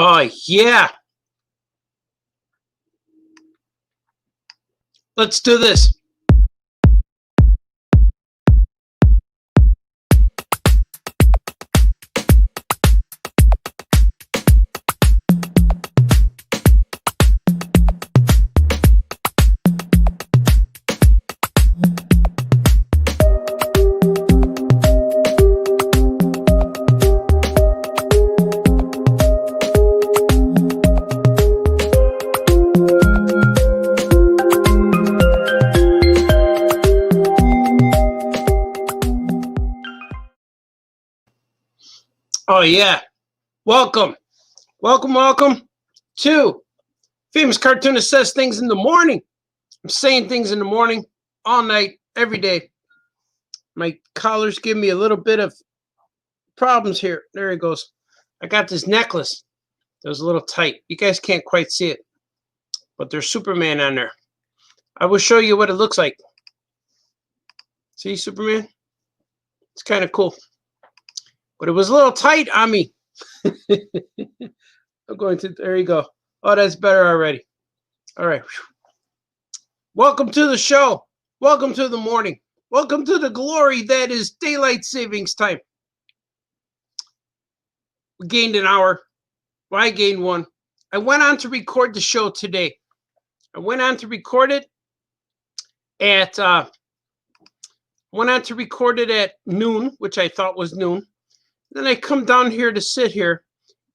Oh, yeah. Let's do this. Oh, yeah. Welcome to Famous Cartoonist Says Things in the Morning. I'm saying things in the morning, all night, every day. My collars give me a little bit of problems here. There it goes. I got this necklace that was a little tight. You guys can't quite see it, but there's Superman on there. I will show you what it looks like. See Superman? It's kind of cool. But it was a little tight on me. I'm going to, there you go. Oh, that's better already. All right. Welcome to the show. Welcome to the morning. Welcome to the glory that is daylight savings time. We gained an hour. Well, I gained one. I went on to record the show today. I went on to record it at noon, which I thought was noon. Then I come down here to sit here,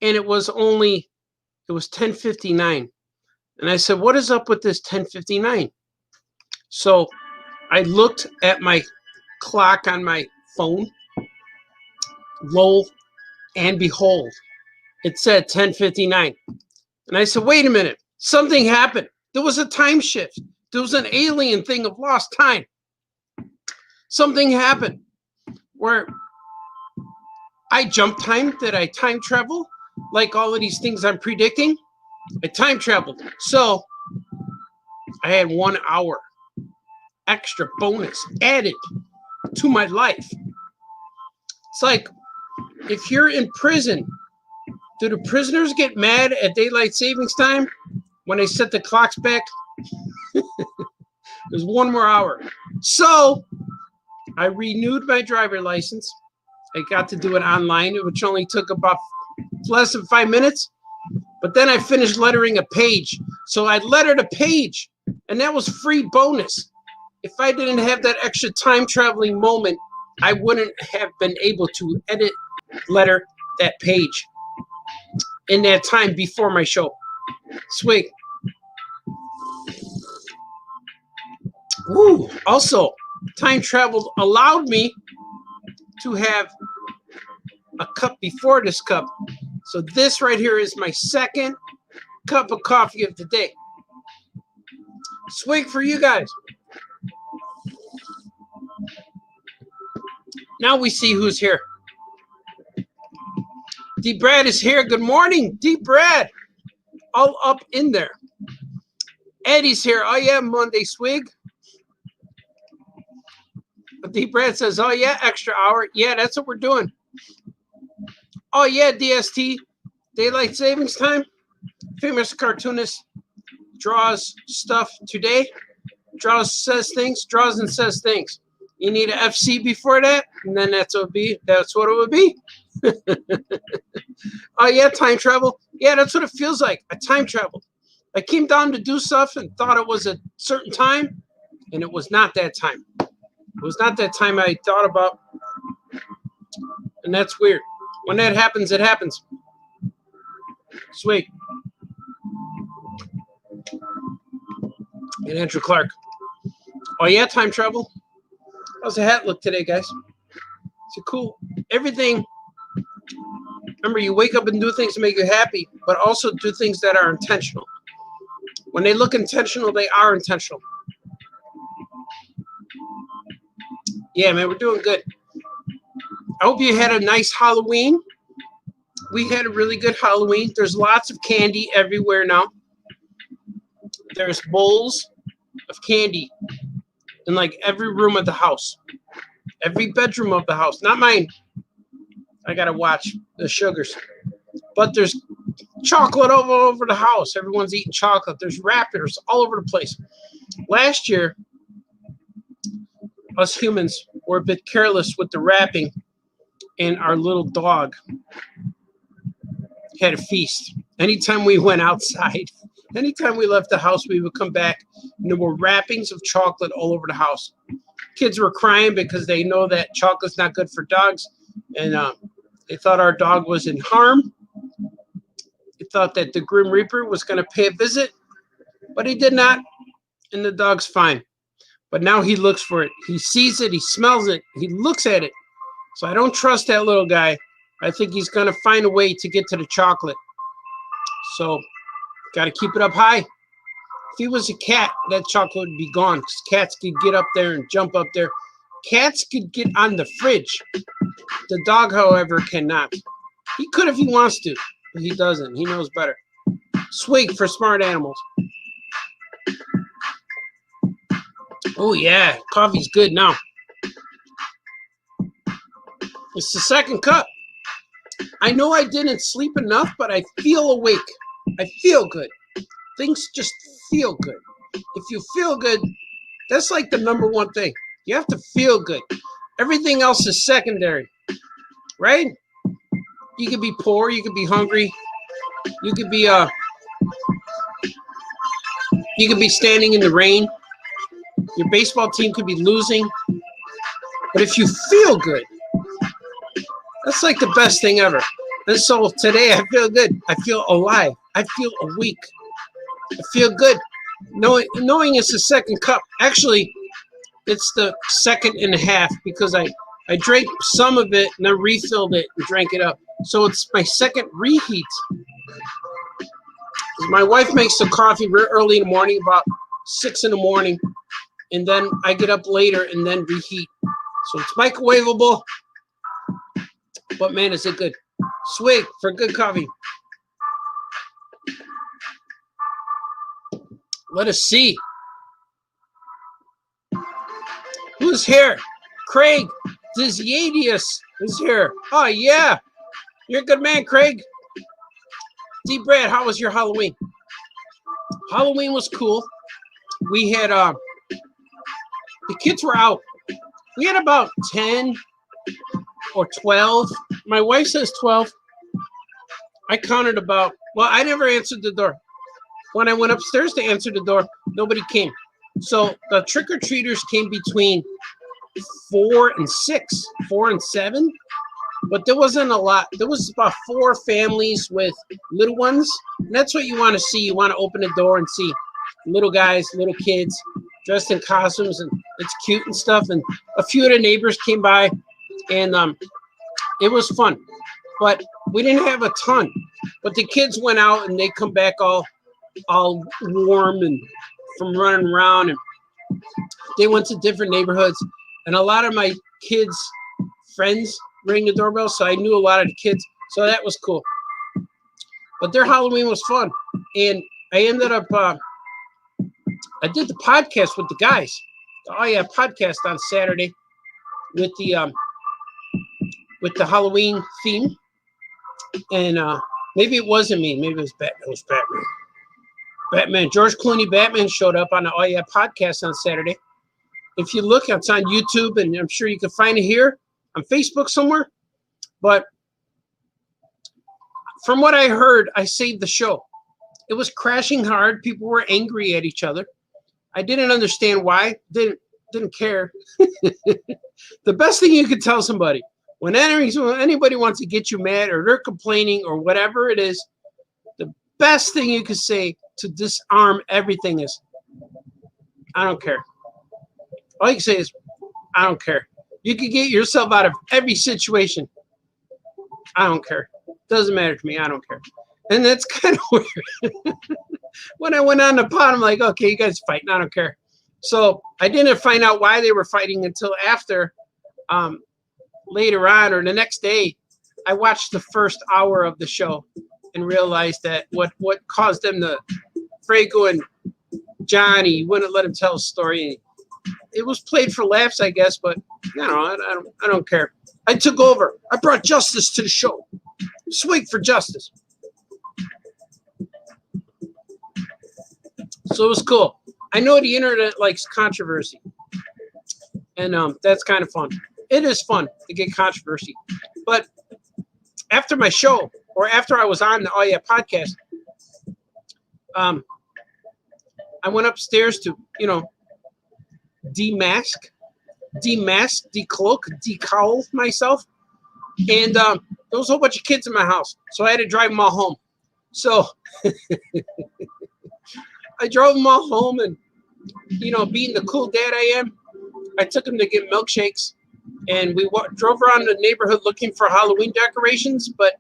and it was 10:59. And I said, what is up with this 10:59? So I looked at my clock on my phone. Lo and behold, it said 10:59. And I said, wait a minute, something happened. There was a time shift. There was an alien thing of lost time. Something happened where I jump time. Did I time travel? Like all of these things I'm predicting? I time traveled. So I had 1 hour extra bonus added to my life. It's like, if you're in prison, do the prisoners get mad at daylight savings time when they set the clocks back? There's 1 more hour. So I renewed my driver license. I got to do it online, which only took about less than 5 minutes. But then I finished lettering a page. So I lettered a page, and that was free bonus. If I didn't have that extra time traveling moment, I wouldn't have been able to letter that page in that time before my show. Sweet. Woo. Also, time travel allowed me to have a cup before this cup. So this right here is my second cup of coffee of the day. Swig for you guys. Now we see who's here. D. Brad is here. Good morning, D. Brad. All up in there. Eddie's here. Oh yeah, Monday swig. D. Brad says, oh yeah, extra hour. Yeah, that's what we're doing. Oh yeah, DST, daylight savings time. Famous Cartoonist draws stuff today. Draws and says things. You need an FC before that, and then that's what it would be. Oh yeah, time travel. Yeah, that's what it feels like. I time traveled. I came down to do stuff and thought it was a certain time, and it was not that time. It was not that time I thought about, and that's weird. When that happens, it happens. Sweet. And Andrew Clark. Oh yeah, time travel. How's the hat look today, guys? It's a cool. Everything. Remember, you wake up and do things to make you happy, but also do things that are intentional. When they look intentional, they are intentional. Yeah, man, we're doing good. I hope you had a nice Halloween. We had a really good Halloween. There's lots of candy everywhere now. There's bowls of candy in like every room of the house. Every bedroom of the house. Not mine. I got to watch the sugars. But there's Chocolate all over the house. Everyone's eating chocolate. There's wrappers all over the place. Last year, us humans were a bit careless with the wrapping, and our little dog had a feast. Anytime we went outside, anytime we left the house, we would come back, and there were wrappings of chocolate all over the house. Kids were crying because they know that chocolate's not good for dogs, and they thought our dog was in harm. They thought that the Grim Reaper was going to pay a visit, but he did not, and the dog's fine. But now he looks for it. He sees it. He smells it. He looks at it. So I don't trust that little guy. I think he's going to find a way to get to the chocolate. So got to keep it up high. If he was a cat, that chocolate would be gone, because cats could get up there and jump up there. Cats could get on the fridge. The dog, however, cannot. He could if he wants to, but he doesn't. He knows better. Swig for smart animals. Oh, yeah. Coffee's good now. It's the second cup. I know I didn't sleep enough, but I feel awake. I feel good. Things just feel good. If you feel good, that's like the number one thing. You have to feel good. Everything else is secondary, right? You could be poor. You could be hungry. You could be standing in the rain. Your baseball team could be losing. But if you feel good, that's like the best thing ever. And so today I feel good. I feel alive. I feel awake. I feel good. Knowing it's the second cup. Actually, it's the second and a half, because I drank some of it and then refilled it and drank it up. So it's my second reheat. My wife makes the coffee very early in the morning, about 6 in the morning. And then I get up later and then reheat. So it's microwavable. But man, is it good. Swig for good coffee. Let us see. Who's here? Craig Diziadius is here. Oh, yeah. You're a good man, Craig. D. Brad, how was your Halloween? Halloween was cool. We had, the kids were out. We had about 10 or 12. My wife says 12. I counted about, well, I never answered the door. When I went upstairs to answer the door, nobody came. So the trick-or-treaters came between 4 and 6, 4 and 7. But there wasn't a lot. There was about 4 families with little ones. And that's what you want to see. You want to open the door and see little guys, little kids dressed in costumes, and it's cute and stuff. And a few of the neighbors came by, and it was fun. But we didn't have a ton. But the kids went out, and they come back all warm and from running around. And they went to different neighborhoods. And a lot of my kids' friends rang the doorbell, so I knew a lot of the kids. So that was cool. But their Halloween was fun. And I ended up, I did the podcast with the guys. Oh, yeah, podcast on Saturday with the Halloween theme. And maybe it wasn't me. Maybe it was Batman. It was Batman. Batman. George Clooney Batman showed up on the Oh, Yeah podcast on Saturday. If you look, it's on YouTube, and I'm sure you can find it here on Facebook somewhere. But from what I heard, I saved the show. It was crashing hard. People were angry at each other. I didn't understand why. Didn't care. The best thing you could tell somebody, when anybody wants to get you mad or they're complaining or whatever it is, the best thing you could say to disarm everything is, I don't care. All you can say is, I don't care. You can get yourself out of every situation. I don't care. Doesn't matter to me. I don't care. And that's kind of weird. When I went on the pod, I'm like, okay, you guys fighting. I don't care. So I didn't find out why they were fighting until after, later on, or the next day. I watched the first hour of the show and realized that what caused them to, Franco and Johnny wouldn't let him tell a story. It was played for laughs, I guess, but I don't care. I took over. I brought justice to the show. Swig for justice. So it was cool. I know the internet likes controversy, and that's kind of fun. It is fun to get controversy. But after my show, or after I was on the Oh Yeah podcast, I went upstairs to, demask, decloak, decowl myself. And there was a whole bunch of kids in my house. So I had to drive them all home. So I drove them all home, and, being the cool dad I am, I took them to get milkshakes. And we drove around the neighborhood looking for Halloween decorations, but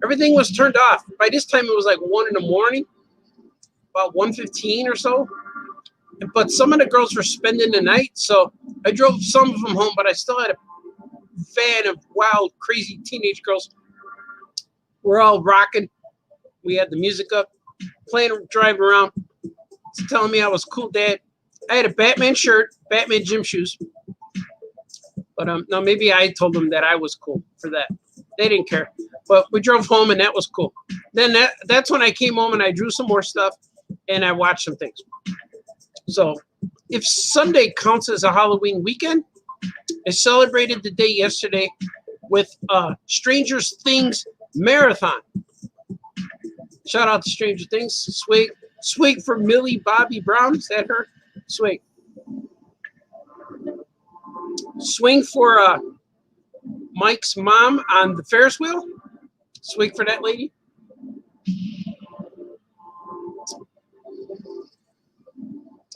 everything was turned off. By this time, it was like 1 in the morning, about 1:15 or so. But some of the girls were spending the night, so I drove some of them home, but I still had a van of wild, crazy teenage girls. We're all rocking. We had the music up, playing, driving around, telling me I was cool dad. I had a Batman shirt, Batman gym shoes. But no, maybe I told them that I was cool for that. They didn't care. But we drove home, and that was cool. Then that's when I came home, and I drew some more stuff, and I watched some things. So if Sunday counts as a Halloween weekend, I celebrated the day yesterday with Stranger Things marathon. Shout out to Stranger Things. Swig for Millie Bobby Brown. Is that her? Swig. Swing for Mike's mom on the Ferris wheel. Swig for that lady.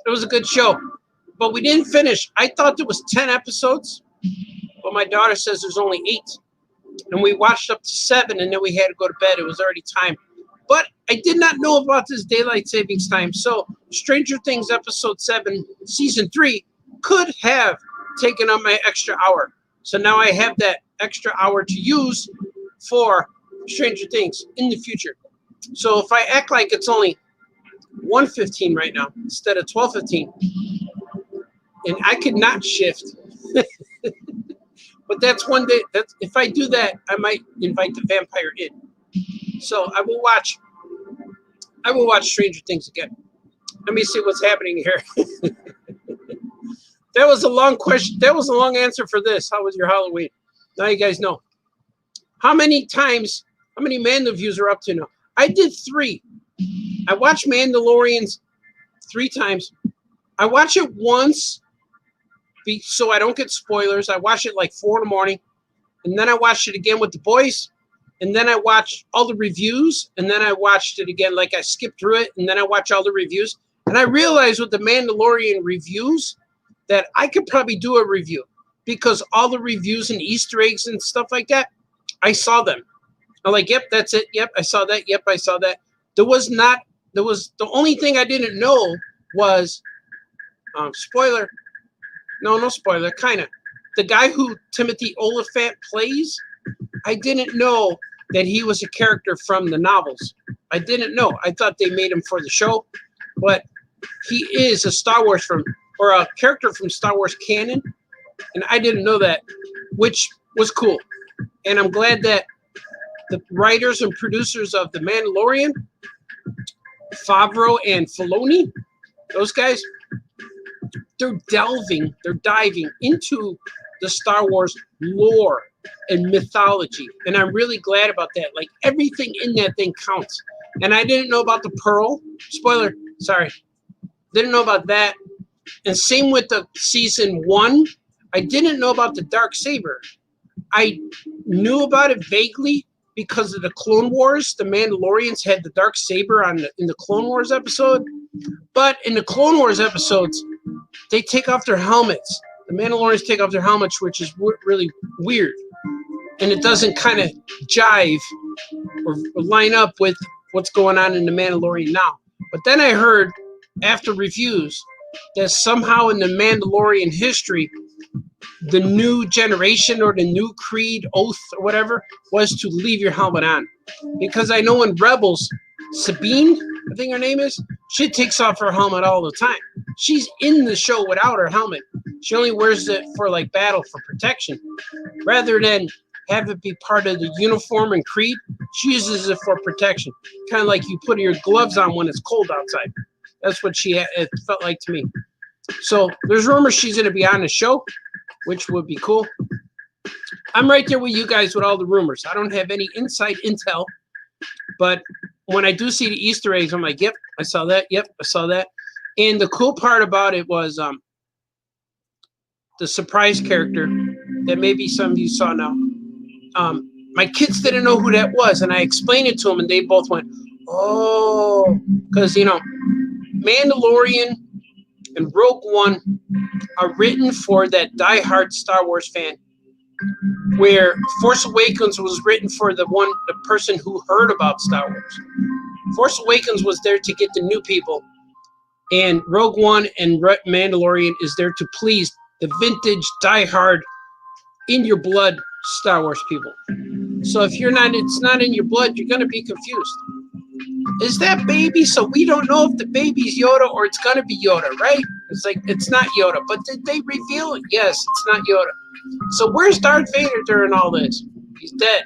It was a good show, but we didn't finish. I thought there was 10 episodes, but my daughter says there's only 8. And we watched up to 7, and then we had to go to bed. It was already time. But I did not know about this daylight savings time. So Stranger Things episode 7, season 3 could have taken up my extra hour. So now I have that extra hour to use for Stranger Things in the future. So if I act like it's only 1:15 right now instead of 12:15, and I could not shift, but that's one day. That's, if I do that, I might invite the vampire in. So I will watch Stranger Things again. Let me see what's happening here. That was a long question. That was a long answer for this. How was your Halloween? Now you guys know. How many Mando views are up to now? I did 3. I watched Mandalorians 3 times. I watch it once so I don't get spoilers. I watch it like 4 in the morning. And then I watched it again with the boys. And then I watched all the reviews. And then I watched it again. Like I skipped through it. And then I watched all the reviews. And I realized with the Mandalorian reviews that I could probably do a review. Because all the reviews and Easter eggs and stuff like that, I saw them. I'm like, yep, that's it. Yep, I saw that. Yep, I saw that. The only thing I didn't know was, spoiler. No spoiler, kind of. The guy who Timothy Oliphant plays, I didn't know that he was a character from the novels. I didn't know. I thought they made him for the show, but he is a character from Star Wars canon, and I didn't know that, which was cool. And I'm glad that the writers and producers of The Mandalorian, Favreau and Filoni, those guys, they're diving into the Star Wars lore and mythology. And I'm really glad about that. Like, everything in that thing counts. And I didn't know about the Pearl. Spoiler, sorry. Didn't know about that. And same with the season 1. I didn't know about the Darksaber. I knew about it vaguely because of the Clone Wars. The Mandalorians had the Darksaber in the Clone Wars episode. But in the Clone Wars episodes, they take off their helmets. The Mandalorians take off their helmets, which is really weird. And it doesn't kind of jive or line up with what's going on in The Mandalorian now. But then I heard, after reviews, that somehow in the Mandalorian history, the new generation or the new creed, oath, or whatever, was to leave your helmet on. Because I know in Rebels, Sabine, I think her name is, she takes off her helmet all the time. She's in the show without her helmet. She only wears it for like battle, for protection. Rather than have it be part of the uniform and creed, she uses it for protection. Kind of like you put your gloves on when it's cold outside. That's what it felt like to me. So there's rumors she's going to be on the show, which would be cool. I'm right there with you guys with all the rumors. I don't have any inside intel, but when I do see the Easter eggs, I'm like, yep, I saw that. Yep, I saw that. And the cool part about it was the surprise character that maybe some of you saw now. My kids didn't know who that was, and I explained it to them, and they both went, oh, because, you know, Mandalorian and Rogue One are written for that diehard Star Wars fan, where Force Awakens was written for the person who heard about Star Wars. Force Awakens was there to get the new people, and Rogue One and Mandalorian is there to please the vintage, diehard, in your blood Star Wars people. So if it's not in your blood, you're going to be confused. Is that baby? So we don't know if the baby's Yoda or it's going to be Yoda, right? It's like, it's not Yoda. But did they reveal it? Yes, it's not Yoda. So where's Darth Vader during all this? He's dead.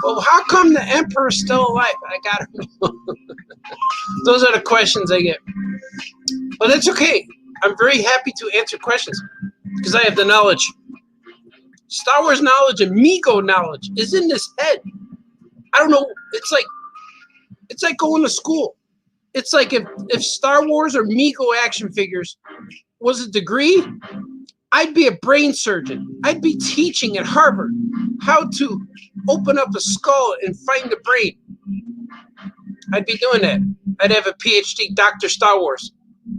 Well, how come the Emperor's still alive? I got to know. Those are the questions I get. But that's okay. I'm very happy to answer questions because I have the knowledge. Star Wars knowledge and Mego knowledge is in this head. I don't know. It's like going to school. It's like if Star Wars or Mego action figures was a degree, I'd be a brain surgeon. I'd be teaching at Harvard how to open up a skull and find the brain. I'd be doing that. I'd have a PhD, Dr. Star Wars,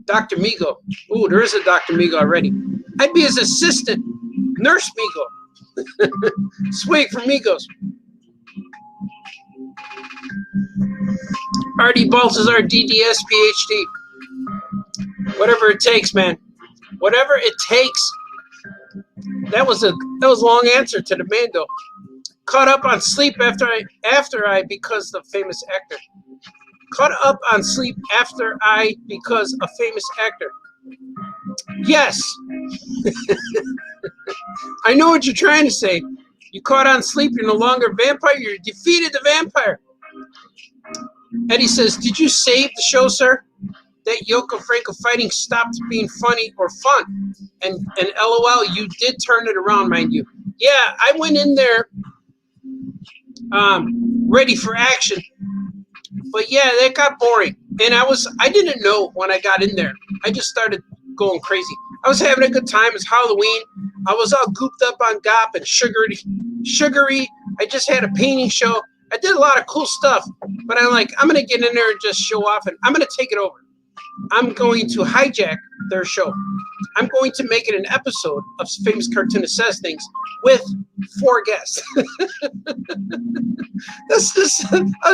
Dr. Mego. Ooh, there is a Dr. Mego already. I'd be his assistant, Nurse Mego. Swig from Migos. Artie Baltazar, DDS, PhD. Whatever it takes, man. Whatever it takes. That was a long answer to the Mando. Caught up on sleep after I because the famous actor. Caught up on sleep after I because a famous actor. Yes. I know what you're trying to say. You caught on sleep, you're no longer a vampire, you defeated the vampire. Eddie says, did you save the show, sir? That Yoko Franco fighting stopped being funny or fun. And LOL, you did turn it around, mind you. Yeah, I went in there ready for action. But yeah, that got boring. And I didn't know when I got in there. I just started going crazy. I was having a good time. It's Halloween. I was all gooped up on GOP and sugary. I just had a painting show. I did a lot of cool stuff. But I'm going to get in there and just show off, and I'm going to take it over. I'm going to hijack their show. I'm going to make it an episode of Famous Cartoonist Says Things with 4 guests. I was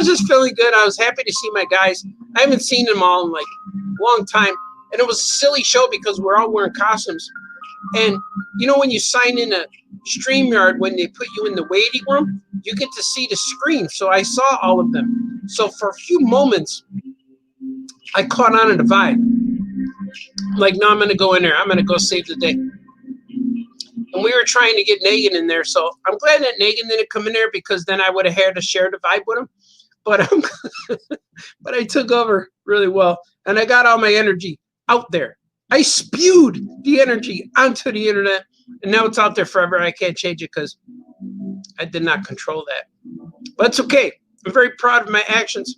just feeling good. I was happy to see my guys. I haven't seen them all in like a long time. And it was a silly show because we're all wearing costumes. And you know when you sign in a StreamYard, when they put you in the waiting room, you get to see the screen. So I saw all of them. So for a few moments, I caught on to the vibe. Like, no, I'm going to go in there. I'm going to go save the day. And we were trying to get Negan in there. So I'm glad that Negan didn't come in there because then I would have had to share the vibe with him. But, but I took over really well. And I got all my energy out there. I spewed the energy onto the internet. And now it's out there forever. I can't change it because I did not control that. But it's okay. I'm very proud of my actions.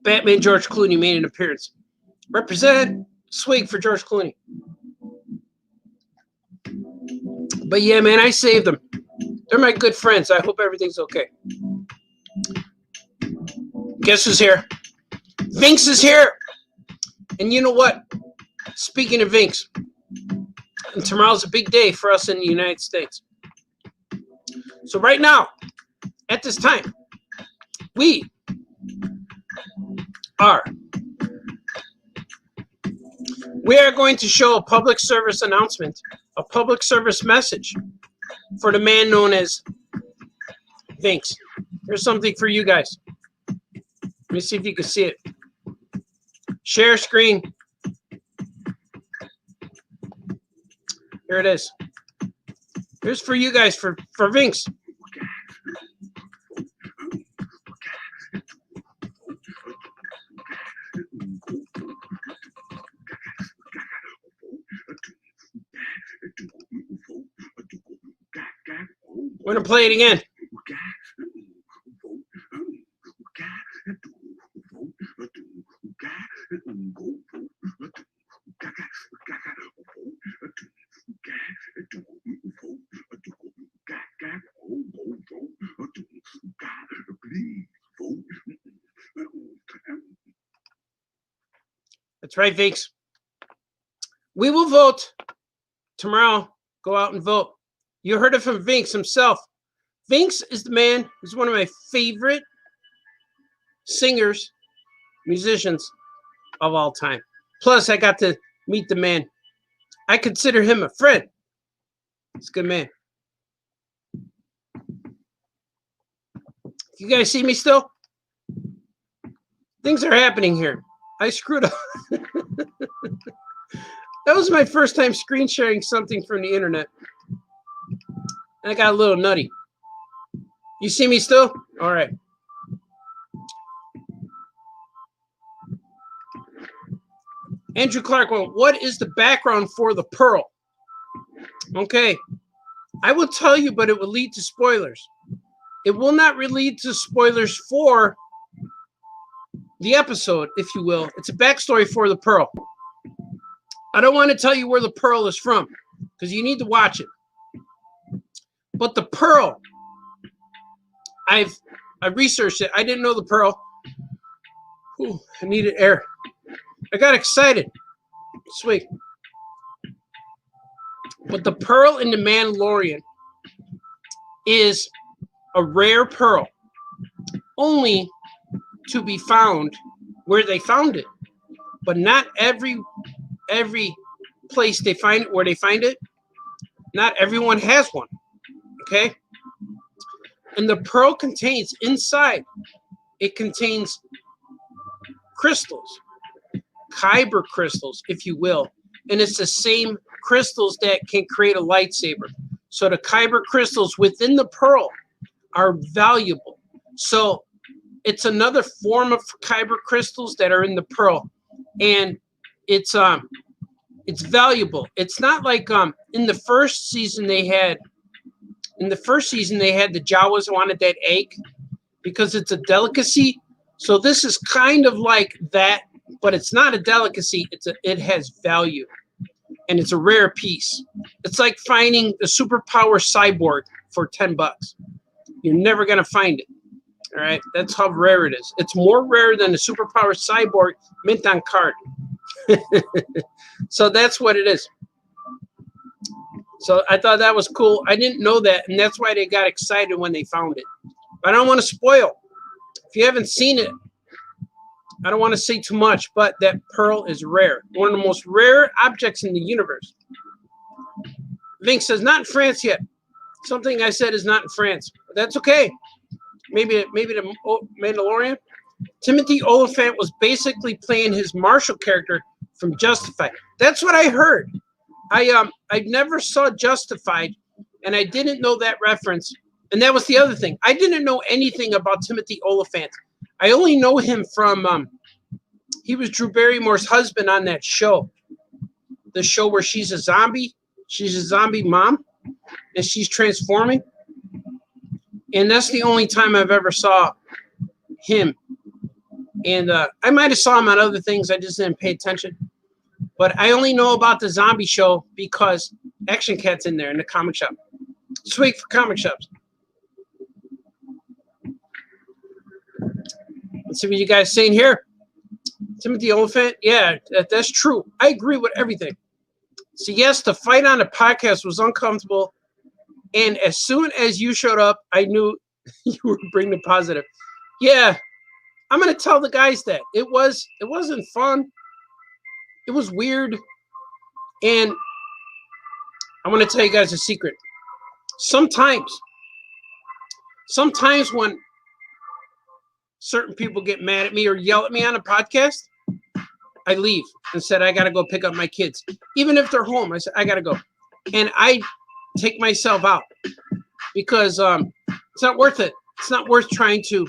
Batman George Clooney made an appearance. Represent swig for George Clooney. But yeah, man, I saved them. They're my good friends. I hope everything's okay. Guess who's here? Vinx is here. And you know what? Speaking of Vinx, and tomorrow's a big day for us in the United States. So right now, at this time, we are going to show a public service announcement, a public service message for the man known as Vinx. Here's something for you guys. Let me see if you can see it. Share screen. Here it is. Here's for you guys, for Vinx. We're gonna play it again. That's right, Vinks. We will vote tomorrow. Go out and vote. You heard it from Vinks himself. Vinks is the man who's one of my favorite singers, musicians of all time. Plus, I got to meet the man. I consider him a friend. He's a good man. You guys see me still? Things are happening here. I screwed up. That was my first time screen sharing something from the internet. And I got a little nutty. You see me still? All right. Andrew Clark, well, what is the background for the pearl? Okay. I will tell you, but it will lead to spoilers. It will not lead to spoilers for the episode, if you will. It's a backstory for the pearl. I don't want to tell you where the pearl is from because you need to watch it. But the pearl, I researched it. I didn't know the pearl. Ooh, I needed air. I got excited. Sweet. But the pearl in the Mandalorian is a rare pearl, only to be found where they found it. But not every place they find it, where they find it, not everyone has one. Okay? And the pearl contains inside, it contains crystals, kyber crystals, if you will. And it's the same crystals that can create a lightsaber. So the kyber crystals within the pearl are valuable. So it's another form of kyber crystals that are in the pearl. And it's valuable. It's not like in the first season they had the Jawas wanted that egg because it's a delicacy. So this is kind of like that, but it's not a delicacy. It has value, and it's a rare piece. It's like finding the superpower cyborg for $10. You're never gonna find it. All right, that's how rare it is. It's more rare than the superpower cyborg mint on card. So that's what it is. So I thought that was cool. I didn't know that, and that's why they got excited when they found it. But I don't want to spoil. If you haven't seen it, I don't want to say too much, but that pearl is rare. One of the most rare objects in the universe. Vink says, not in France yet. Something I said is not in France. But that's okay. Maybe the Mandalorian. Timothy Olyphant was basically playing his Marshall character from Justified. That's what I heard. I never saw Justified, and I didn't know that reference. And that was the other thing. I didn't know anything about Timothy Olyphant. I only know him from he was Drew Barrymore's husband on that show. The show where she's a zombie. She's a zombie mom, and she's transforming. And that's the only time I've ever saw him. And I might have saw him on other things. I just didn't pay attention. But I only know about the zombie show because Action Cat's in there in the comic shop. Sweet for comic shops. Let's see what you guys saying here. Timothy Olyphant, yeah, that's true. I agree with everything. So yes, the fight on the podcast was uncomfortable. And as soon as you showed up, I knew you were bringing the positive. Yeah, I'm going to tell the guys that. It wasn't fun. It was weird. And I want to tell you guys a secret. Sometimes when certain people get mad at me or yell at me on a podcast, I leave and said, I got to go pick up my kids. Even if they're home, I said, I got to go. And I take myself out because it's not worth it. It's not worth trying to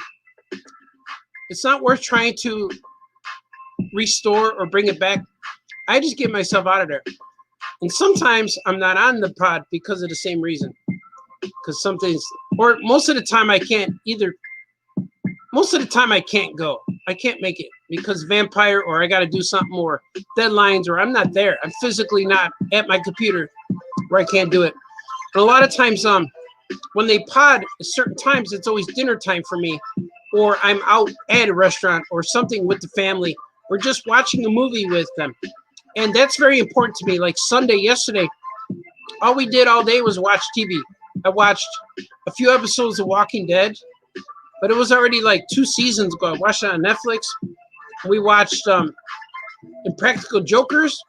restore or bring it back. I just get myself out of there. And sometimes I'm not on the pod because of the same reason. because some things, or most of the time I can't either. Most of the time I can't go. I can't make it because vampire, or I got to do something, or deadlines, or I'm not there. I'm physically not at my computer where I can't do it. And a lot of times, when they pod at certain times, it's always dinner time for me, or I'm out at a restaurant or something with the family, or just watching a movie with them. And that's very important to me. Like Sunday, yesterday, all we did all day was watch TV. I watched a few episodes of Walking Dead, but it was already like 2 seasons ago. I watched it on Netflix. We watched Impractical Jokers.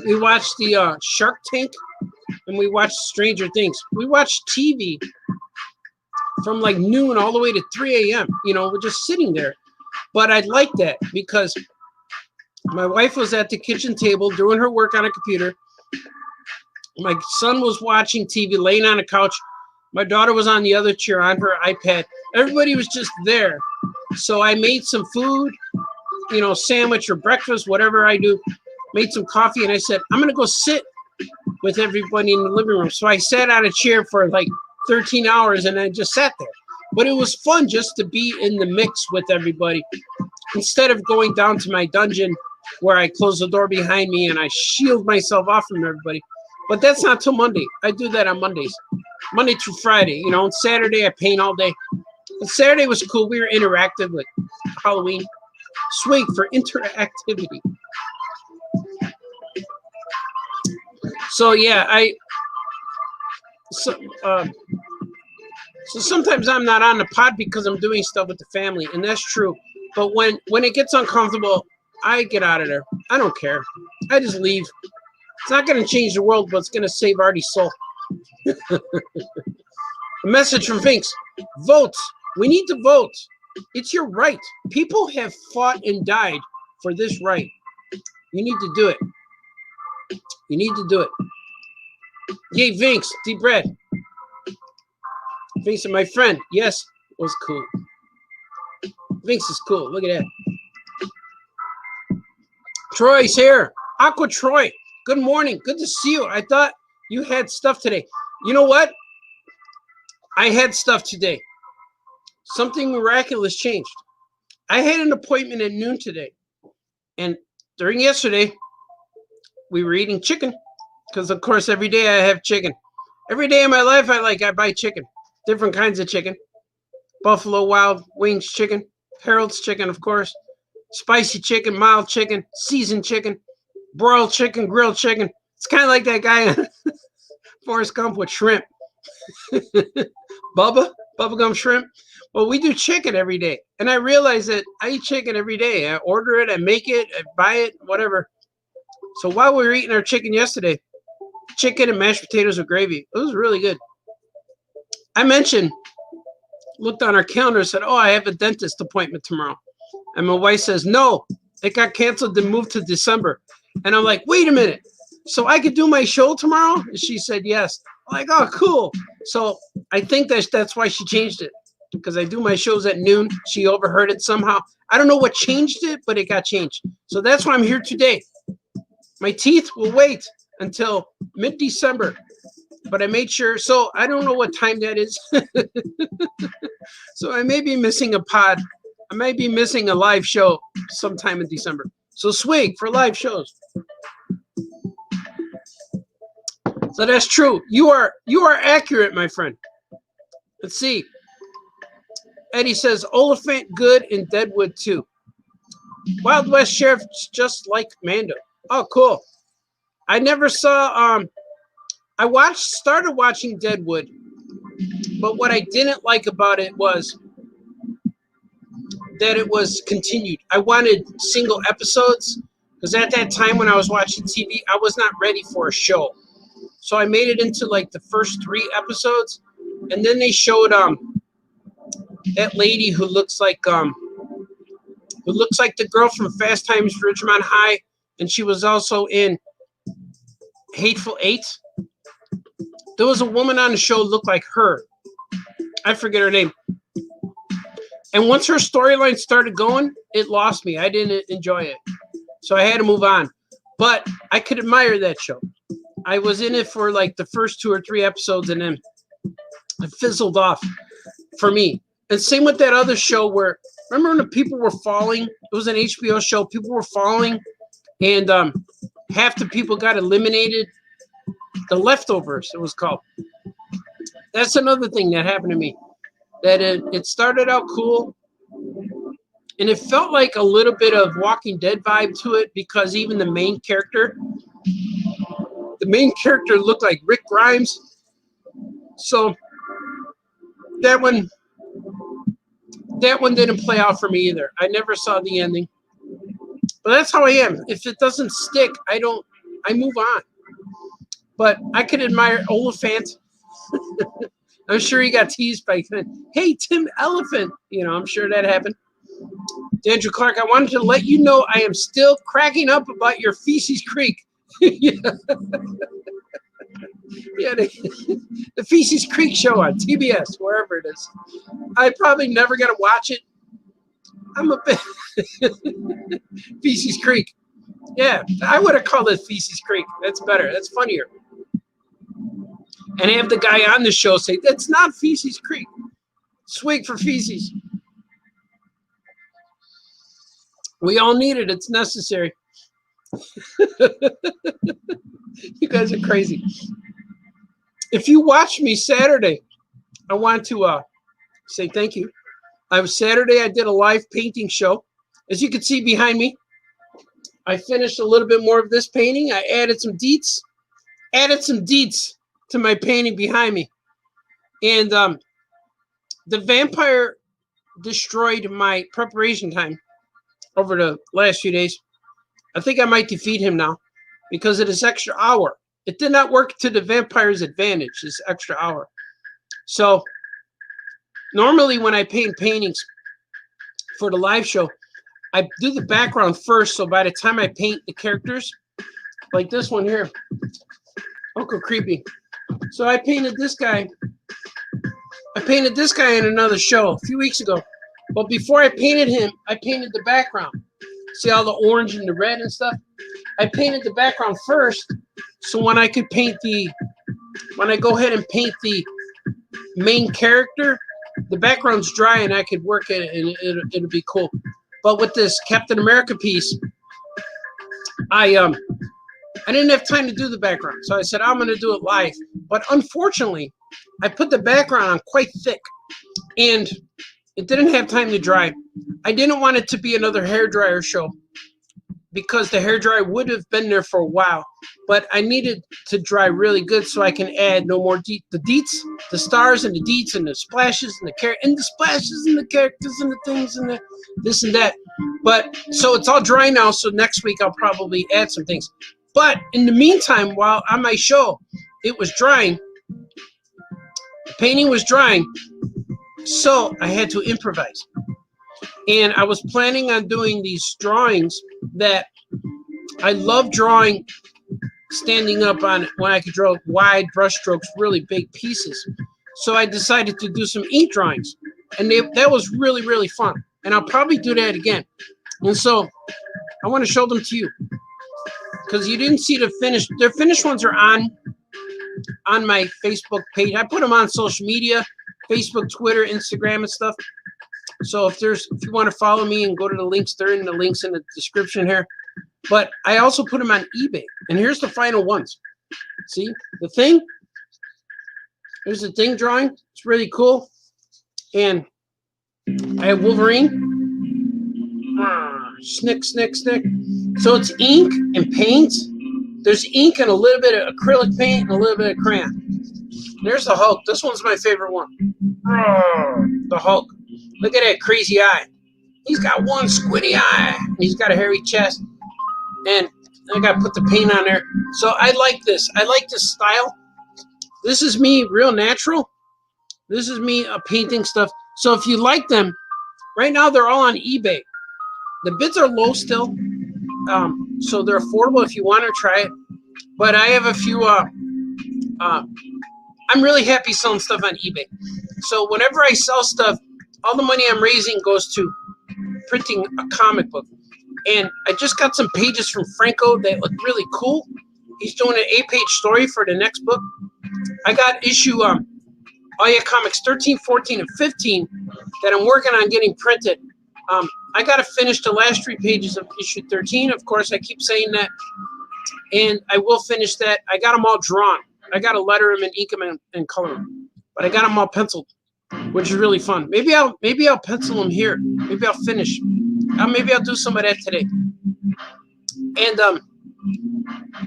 We watched the Shark Tank, and we watched Stranger Things. We watched TV from like noon all the way to 3 a.m. You know, we're just sitting there. But I like that because my wife was at the kitchen table doing her work on a computer. My son was watching TV, laying on a couch. My daughter was on the other chair on her iPad. Everybody was just there. So I made some food, you know, sandwich or breakfast, whatever I do. Made some coffee, and I said, I'm going to go sit with everybody in the living room. So I sat on a chair for like 13 hours, and I just sat there. But it was fun just to be in the mix with everybody instead of going down to my dungeon where I close the door behind me and I shield myself off from everybody. But that's not till Monday. I do that on Mondays, Monday through Friday. You know, on Saturday I paint all day. But Saturday was cool. We were interactive with Halloween. Swing for interactivity. So yeah, so sometimes I'm not on the pod because I'm doing stuff with the family, and that's true. But when it gets uncomfortable, I get out of there. I don't care. I just leave. It's not going to change the world, but it's going to save Artie's soul. A message from Vince. Vote. We need to vote. It's your right. People have fought and died for this right. You need to do it. You need to do it. Yay, Vince. Deep breath. Vince, my friend. Yes, it was cool. Vince is cool. Look at that. Troy's here. Aqua Troy. Good morning. Good to see you. I thought you had stuff today. You know what? I had stuff today. Something miraculous changed. I had an appointment at noon today. And during yesterday, we were eating chicken. Because, of course, every day I have chicken. Every day of my life, I buy chicken. Different kinds of chicken. Buffalo Wild Wings chicken. Harold's chicken, of course. Spicy chicken, mild chicken, seasoned chicken. Broiled chicken, grilled chicken. It's kind of like that guy on Forrest Gump with shrimp. Bubblegum shrimp. Well, we do chicken every day. And I realize that I eat chicken every day. I order it, I make it, I buy it, whatever. So while we were eating our chicken yesterday, chicken and mashed potatoes with gravy, it was really good. I looked on our calendar and said, oh, I have a dentist appointment tomorrow. And my wife says, no, it got canceled and moved to December. And I'm like, wait a minute. So I could do my show tomorrow? And she said, yes. I'm like, oh, cool. So I think that's why she changed it. Because I do my shows at noon. She overheard it somehow. I don't know what changed it, but it got changed. So that's why I'm here today. My teeth will wait until mid-December. But I made sure. So I don't know what time that is. So I may be missing a pod. I may be missing a live show sometime in December. So swing for live shows. So that's true. You are accurate, my friend. Let's see. Eddie says Oliphant good in Deadwood too. Wild West Sheriff's just like Mando. Oh, cool. I never saw. I started watching Deadwood, but what I didn't like about it was that it was continued. I wanted single episodes because at that time when I was watching TV, I was not ready for a show. So I made it into like the first 3 episodes, and then they showed that lady who looks like the girl from Fast Times at Ridgemont High, and she was also in Hateful Eight. There was a woman on the show who looked like her. I forget her name. And once her storyline started going, it lost me. I didn't enjoy it. So I had to move on. But I could admire that show. I was in it for like the first 2 or 3 episodes, and then It fizzled off for me. And same with that other show where, remember when the people were falling? It was an HBO show. People were falling, and half the people got eliminated. The Leftovers, it was called. That's another thing that happened to me. That it started out cool, and it felt like a little bit of Walking Dead vibe to it, because even the main character looked like Rick Grimes. So that one didn't play out for me either. I never saw the ending. But that's how I am. If it doesn't stick, I move on. But I could admire Oliphant. I'm sure he got teased by, hey, Tim Elephant. You know, I'm sure that happened. Andrew Clark, I wanted to let you know I am still cracking up about your Feces Creek. Yeah, the Feces Creek show on TBS, wherever it is. I probably never going to watch it. I'm a bit Feces Creek. Yeah, I would have called it Feces Creek. That's better. That's funnier. And have the guy on the show say, that's not Feces Creek. Swig for feces. We all need it. It's necessary. You guys are crazy. If you watch me Saturday, I want to say thank you. Saturday, I did a live painting show. As you can see behind me, I finished a little bit more of this painting. I added some deets to my painting behind me. And the vampire destroyed my preparation time over the last few days. I think I might defeat him now because of this extra hour. It did not work to the vampire's advantage, this extra hour. So normally when I paint paintings for the live show, I do the background first. So by the time I paint the characters, like this one here, Uncle Creepy. So I painted this guy. In another show a few weeks ago. But before I painted him, I painted the background. See all the orange and the red and stuff? I painted the background first. So when I go ahead and paint the main character, the background's dry and I could work it and it'll be cool. But with this Captain America piece, I didn't have time to do the background. So I said, I'm going to do it live. But unfortunately, I put the background on quite thick and it didn't have time to dry. I didn't want it to be another hairdryer show because the hairdryer would have been there for a while. But I needed to dry really good so I can add no more the deets, the stars and the deets and the splashes and the splashes and the characters and the things and the this and that. But so it's all dry now. So next week I'll probably add some things. But in the meantime, while on my show, it was drying. The painting was drying. So I had to improvise. And I was planning on doing these drawings that I love drawing standing up on when I could draw wide brush strokes, really big pieces. So I decided to do some ink drawings. And that was really, really fun. And I'll probably do that again. And so I want to show them to you. Because you didn't see the finished. Their finished ones are on my Facebook page. I put them on social media, Facebook, Twitter, Instagram, and stuff. So if you want to follow me and go to the links, they're in the links in the description here. But I also put them on eBay. And here's the final ones. See the thing? Here's the thing drawing. It's really cool. And I have Wolverine. Snick, snick, snick. So it's ink and paint. There's ink and a little bit of acrylic paint and a little bit of crayon. There's the Hulk. This one's my favorite one. The Hulk. Look at that crazy eye. He's got one squinty eye. And he's got a hairy chest. And I got to put the paint on there. So I like this. I like this style. This is me real natural. This is me painting stuff. So if you like them, right now they're all on eBay. The bids are low still. So they're affordable if you want to try it. But I have a few. I'm really happy selling stuff on eBay. So whenever I sell stuff, all the money I'm raising goes to printing a comic book. And I just got some pages from Franco that look really cool. He's doing an 8-page story for the next book. I got issue all your comics 13, 14, and 15 that I'm working on getting printed. I got to finish the last 3 pages of issue 13. Of course, I keep saying that, and I will finish that. I got them all drawn. I got to letter them and ink them and color them, but I got them all penciled, which is really fun. Maybe I'll pencil them here. Maybe I'll finish. Maybe I'll do some of that today. And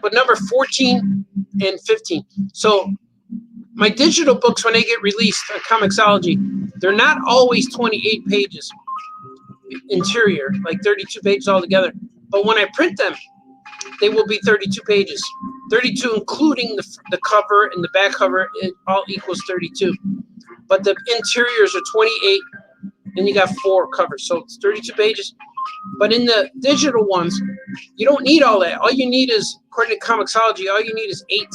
but number 14 and 15. So my digital books, when they get released on Comixology, they're not always 28 pages interior, like 32 pages altogether. But when I print them, they will be 32 pages. 32 including the cover and the back cover, it all equals 32. But the interiors are 28, and you got 4 covers, so it's 32 pages. But in the digital ones, you don't need all that. All you need is, according to Comixology, all you need is 8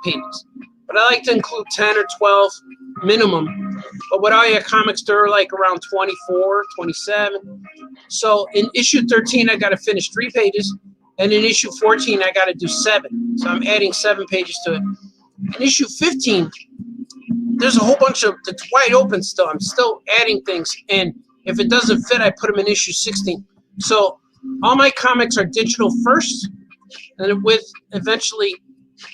pages. But I like to include 10 or 12 minimum. But with all your comics, they're like around 24, 27. So in issue 13, I got to finish 3 pages. And in issue 14, I got to do 7. So I'm adding 7 pages to it. In issue 15, there's a whole bunch of, it's wide open still. I'm still adding things. And if it doesn't fit, I put them in issue 16. So all my comics are digital first, and with eventually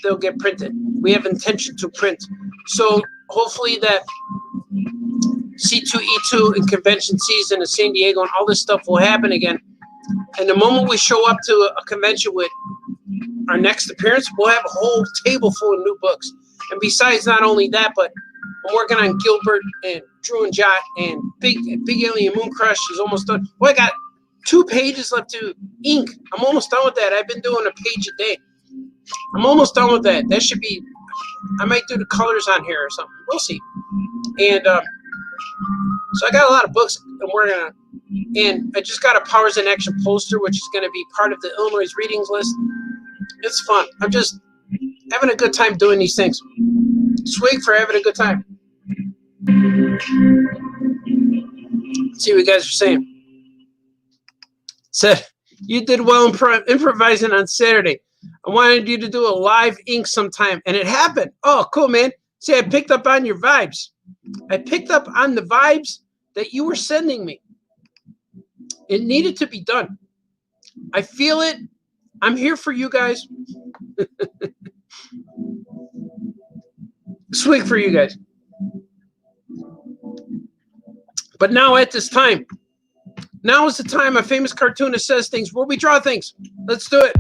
they'll get printed. We have intention to print. So hopefully that C2E2 and convention season in San Diego and all this stuff will happen again. And the moment we show up to a convention with our next appearance, we'll have a whole table full of new books. And besides not only that, but I'm working on Gilbert and Drew and Jot, and Big Alien Moon Crush is almost done. Well, I got 2 pages left to ink. I'm almost done with that. I've been doing a page a day. I'm almost done with that. That should be, I might do the colors on here or something. We'll see. And so I got a lot of books I'm working on. And I just got a Powers in Action poster, which is going to be part of the Illinois readings list. It's fun. I'm just having a good time doing these things. Swig for having a good time. Let's see what you guys are saying. Said, you did well improvising on Saturday. I wanted you to do a live ink sometime, and it happened. Oh, cool, man. See, I picked up on your vibes. I picked up on the vibes that you were sending me. It needed to be done. I feel it. I'm here for you guys. Swig for you guys. But now at this time, now is the time a famous cartoonist says things where we draw things. Let's do it.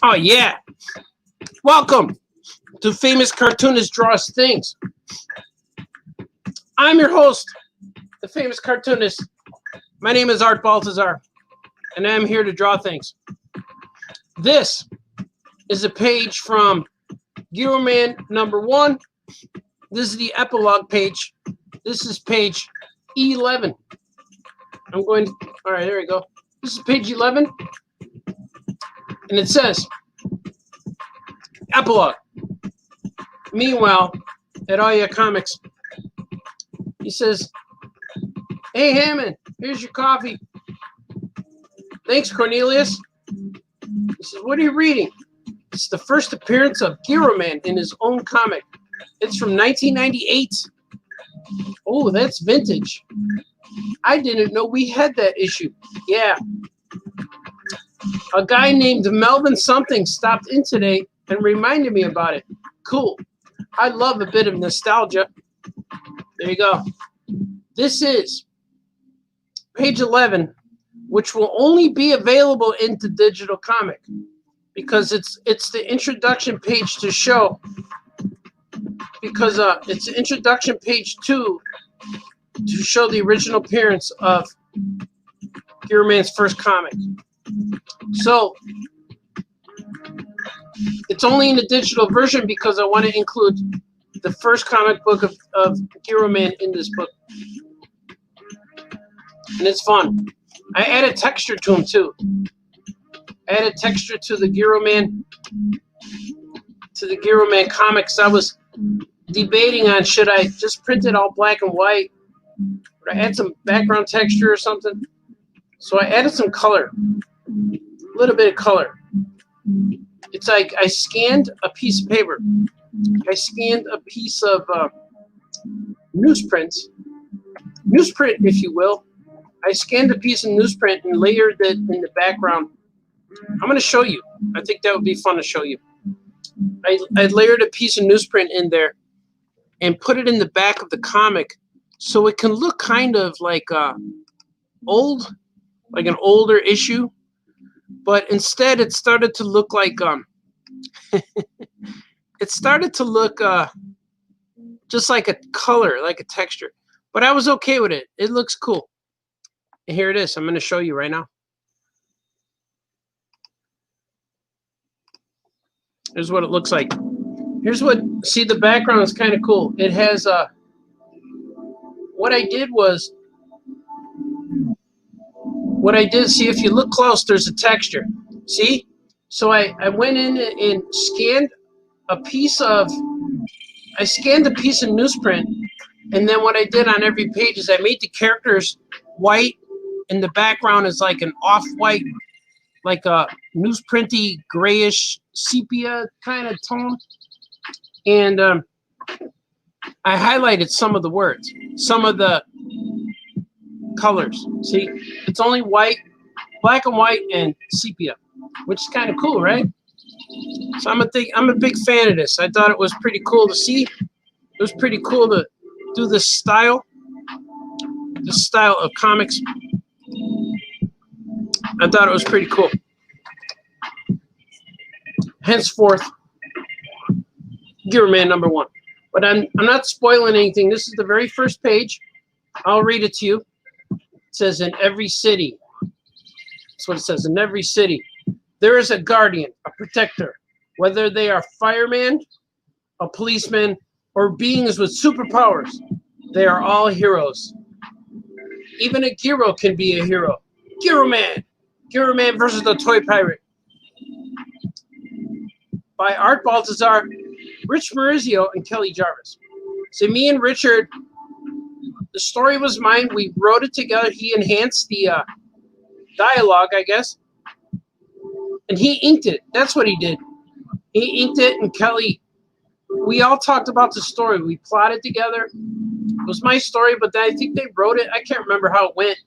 Oh, yeah. Welcome to Famous Cartoonist Draws Things. I'm your host, the Famous Cartoonist. My name is Art Baltazar, and I'm here to draw things. This is a page from Gyroman #1. This is the epilogue page. This is page 11. All right, there we go. This is page 11. And it says, epilogue. Meanwhile, at All Your Comics, he says, hey, Hammond, here's your coffee. Thanks, Cornelius. He says, what are you reading? It's the first appearance of Gyroman in his own comic. It's from 1998. Oh, that's vintage. I didn't know we had that issue. Yeah. A guy named Melvin something stopped in today and reminded me about it. Cool. I love a bit of nostalgia. There you go. This is page 11, which will only be available into digital comic because it's the introduction page to show, because it's the introduction page 2 to show the original appearance of Gyroman's first comic. So It's only in the digital version because I want to include the first comic book of Gyroman in this book. And it's fun. I added texture to him too. I added texture to the Gyroman comics. I was debating on should I just print it all black and white or add some background texture or something. So I added some color, a little bit of color. It's like I scanned a piece of paper. I scanned a piece of newsprint, if you will. I scanned a piece of newsprint and layered it in the background. I'm going to show you. I think that would be fun to show you. I layered a piece of newsprint in there and put it in the back of the comic so it can look kind of like old, like an older issue. But instead, it started to look like it started to look just like a color, like a texture. But I was okay with it. It looks cool. And here it is. I'm going to show you right now. Here's what it looks like. Here's what, see, the background is kind of cool. It has, what I did, see, if you look close, there's a texture. See? So I went in and scanned a piece of newsprint, and then what I did on every page is I made the characters white, and the background is like an off-white, like a newsprinty, grayish, sepia kind of tone. And I highlighted some of the words, some of the colors. See, it's only white, black and white, and sepia, which is kind of cool, right? So I'm a big fan of this. I thought it was pretty cool to see. It was pretty cool to do this style of comics. I thought it was pretty cool. Henceforth, Gyroman #1. But I'm not spoiling anything. This is the very first page. I'll read it to you. It says, in every city. That's what it says. In every city, there is a guardian, a protector. Whether they are firemen, a policeman, or beings with superpowers, they are all heroes. Even a Gyro can be a hero. Gyroman! Gyroman versus the Toy Pirate. By Art Baltazar, Rich Maurizio, and Kelly Jarvis. So me and Richard, the story was mine. We wrote it together. He enhanced the dialogue, I guess. And he inked it. That's what he did. He inked it, and Kelly, we all talked about the story. We plotted together. It was my story, but then I think they wrote it. I can't remember how it went.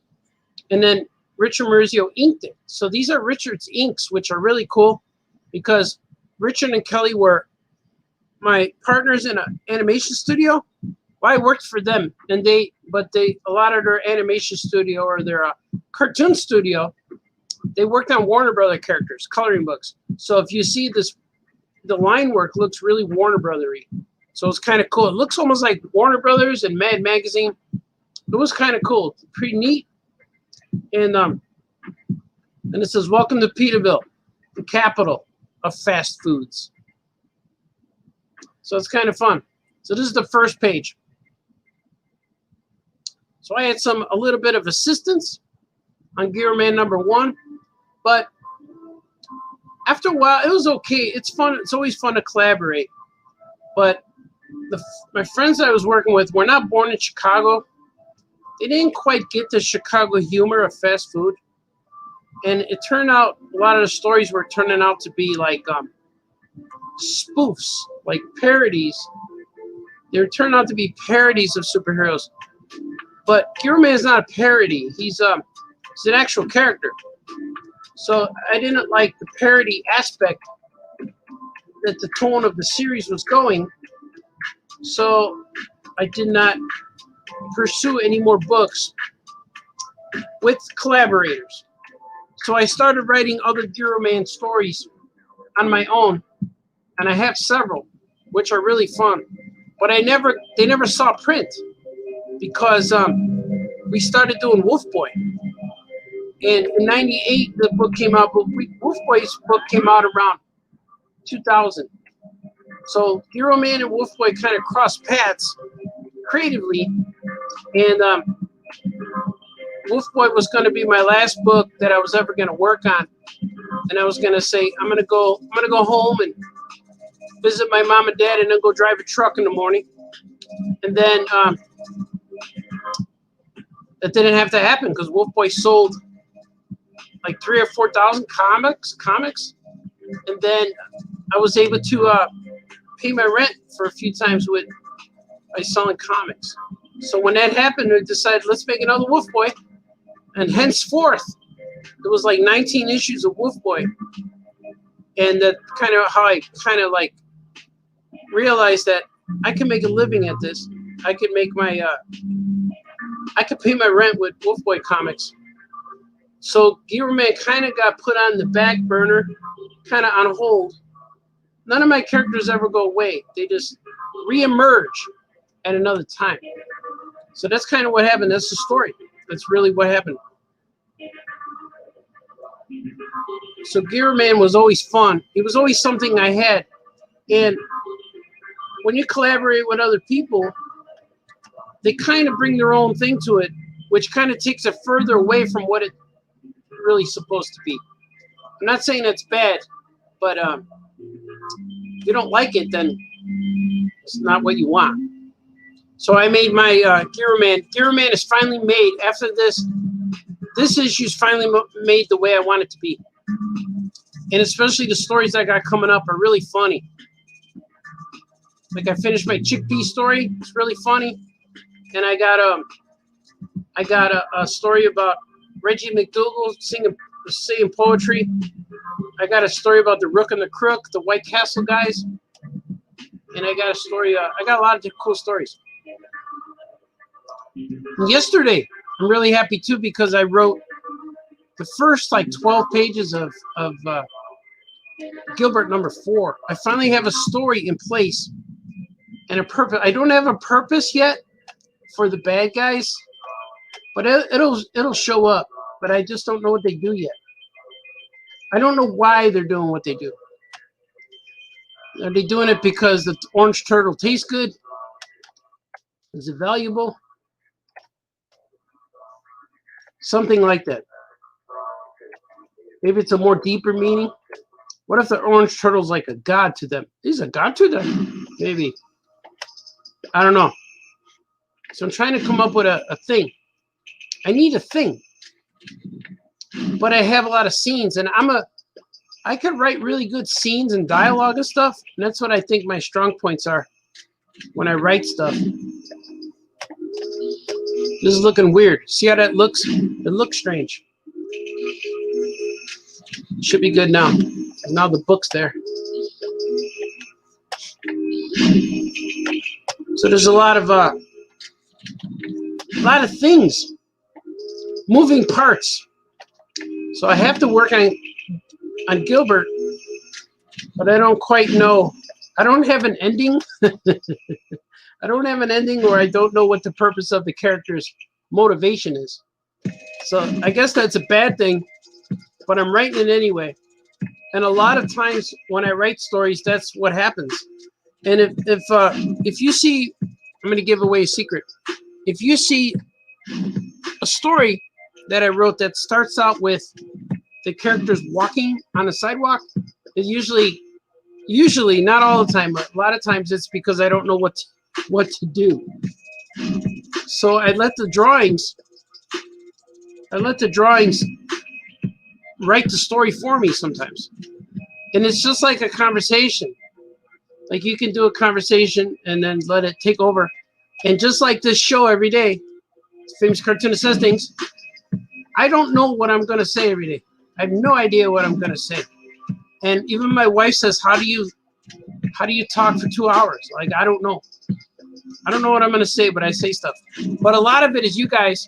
And then Richard Maurizio inked it. So these are Richard's inks, which are really cool because Richard and Kelly were my partners in an animation studio. Well, I worked for them, and a lot of their animation studio or their cartoon studio, they worked on Warner Brother characters, coloring books. So if you see this, the line work looks really Warner Brother-y. So it's kind of cool. It looks almost like Warner Brothers and Mad Magazine. It was kind of cool, pretty neat. And it says, "Welcome to Peterbilt, the capital of fast foods." So it's kind of fun. So this is the first page. So I had a little bit of assistance on Gyroman #1, but after a while, it was okay. It's fun. It's always fun to collaborate. But my friends that I was working with were not born in Chicago. They didn't quite get the Chicago humor of fast food. And it turned out, a lot of the stories were turning out to be like spoofs, like parodies. They turned out to be parodies of superheroes. But Gyroman is not a parody. He's an actual character. So I didn't like the parody aspect that the tone of the series was going. So I did not pursue any more books with collaborators. So I started writing other Gyroman stories on my own, and I have several, which are really fun. But they never saw print because we started doing Wolf Boy. And in '98, the book came out, but Wolf Boy's book came out around 2000. So Gyroman and Wolfboy kind of crossed paths creatively, and Wolfboy was going to be my last book that I was ever going to work on, and I was going to say I'm going to go home and visit my mom and dad, and then go drive a truck in the morning, and then that didn't have to happen because Wolfboy sold like 3,000 or 4,000 comics, and then I was able to pay my rent for a few times by selling comics. So when that happened, I decided let's make another Wolfboy, and henceforth there was like 19 issues of Wolfboy, and that kind of how I kind of like realized that I can make a living at this. I could make my I could pay my rent with Wolfboy comics. So Gyroman kind of got put on the back burner, kind of on hold. None of my characters ever go away. They just reemerge at another time. So that's kind of what happened. That's the story. That's really what happened. So Gyroman was always fun. It was always something I had. And when you collaborate with other people, they kind of bring their own thing to it, which kind of takes it further away from what it's really supposed to be. I'm not saying that's bad, but if you don't like it, then it's not what you want. So I made my Gyroman. Gyroman is finally made. After this issue's finally made the way I want it to be. And especially the stories I got coming up are really funny. Like I finished my chickpea story. It's really funny. And I got a story about Reggie McDougal singing poetry. I got a story about the Rook and the Crook, the White Castle guys. And I got a story, I got a lot of cool stories. And yesterday, I'm really happy too because I wrote the first like 12 pages of Gilbert #4. I finally have a story in place and a purpose. I don't have a purpose yet for the bad guys, but it'll show up. But I just don't know what they do yet. I don't know why they're doing what they do. Are they doing it because the orange turtle tastes good? Is it valuable? Something like that. Maybe it's a more deeper meaning. What if the orange turtle's like a god to them? He's a god to them? Maybe. I don't know. So I'm trying to come up with a thing. I need a thing. But I have a lot of scenes, and I could write really good scenes and dialogue and stuff, and that's what I think my strong points are when I write stuff. This is looking weird. See how that looks? It looks strange. Should be good now. Now the book's there. So there's a lot of things, moving parts. So I have to work on Gilbert, but I don't quite know. I don't have an ending. I don't have an ending, or I don't know what the purpose of the character's motivation is. So I guess that's a bad thing, but I'm writing it anyway. And a lot of times when I write stories, that's what happens. And if you see, I'm going to give away a secret. If you see a story that I wrote that starts out with the characters walking on a sidewalk, it usually not all the time, but a lot of times it's because I don't know what to do. So I let the drawings write the story for me sometimes. And it's just like a conversation. Like you can do a conversation and then let it take over. And just like this show every day, Famous Cartoonist Says Things, I don't know what I'm going to say every day. I have no idea what I'm going to say. And even my wife says, how do you talk for 2 hours? Like, I don't know. I don't know what I'm going to say, but I say stuff. But a lot of it is you guys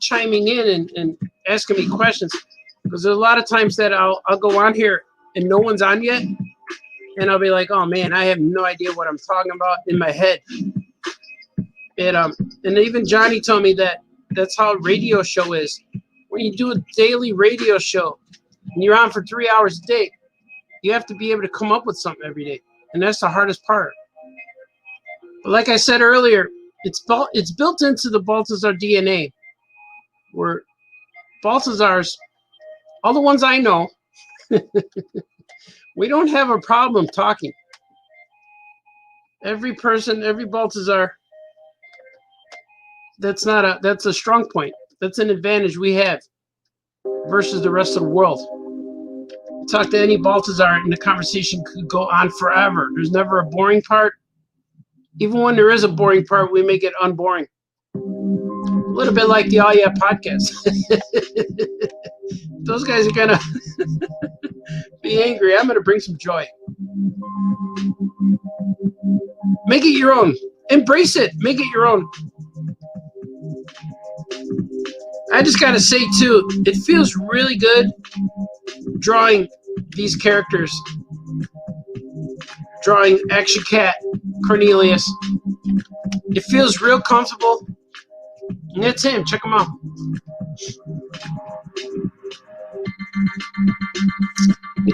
chiming in and asking me questions. Because there's a lot of times that I'll go on here and no one's on yet. And I'll be like, oh, man, I have no idea what I'm talking about in my head. And even Johnny told me that that's how a radio show is. When you do a daily radio show and you're on for 3 hours a day, You have to be able to come up with something every day, and that's the hardest part. But like I said earlier, it's built into the Baltazar DNA, where Baltazars, all the ones I know, we don't have a problem talking. Every person, every Baltazar, that's a strong point. That's an advantage we have versus the rest of the world. Talk to any Baltazar and the conversation could go on forever. There's never a boring part. Even when there is a boring part, we make it unboring. A little bit like the All Yeah podcast. Those guys are gonna be angry. I'm gonna bring some joy. Make it your own. Embrace it. Make it your own. I just gotta say too, it feels really good drawing these characters. Drawing Action Cat, Cornelius. It feels real comfortable. And that's him. Check him out.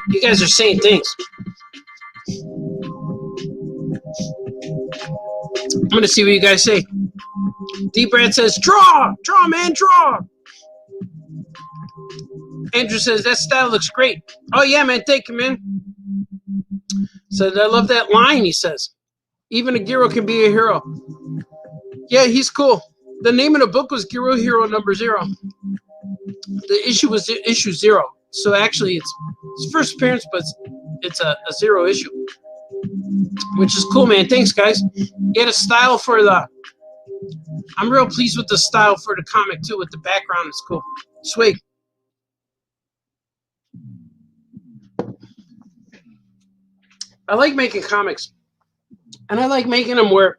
You guys are saying things. I'm going to see what you guys say. D-Brad says, draw! Draw, man, draw! Andrew says, that style looks great. Oh, yeah, man, thank you, man. Said, I love that line, he says. Even a Gyro can be a hero. Yeah, he's cool. The name of the book was Gyro Hero number 0. The issue was issue 0. So actually, it's his first appearance, but it's a 0 issue. Which is cool, man. Thanks, guys. He had a style for the... I'm real pleased with the style for the comic, too, with the background. It's cool. Sweet. I like making comics. And I like making them where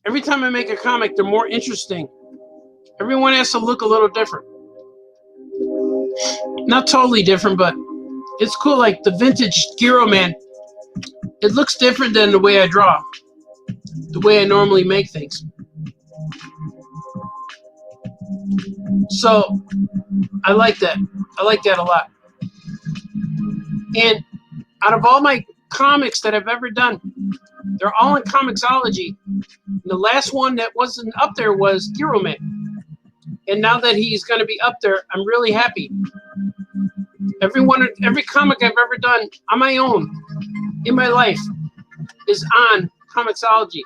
every time I make a comic, they're more interesting. Everyone has to look a little different. Not totally different, but it's cool. Like the vintage Gyroman, it looks different than the way I draw, the way I normally make things. So I like that. I like that a lot. And out of all my comics that I've ever done, they're all in Comixology. The last one that wasn't up there was Gyroman. And now that he's going to be up there, I'm really happy. Every comic I've ever done on my own in my life is on Comixology.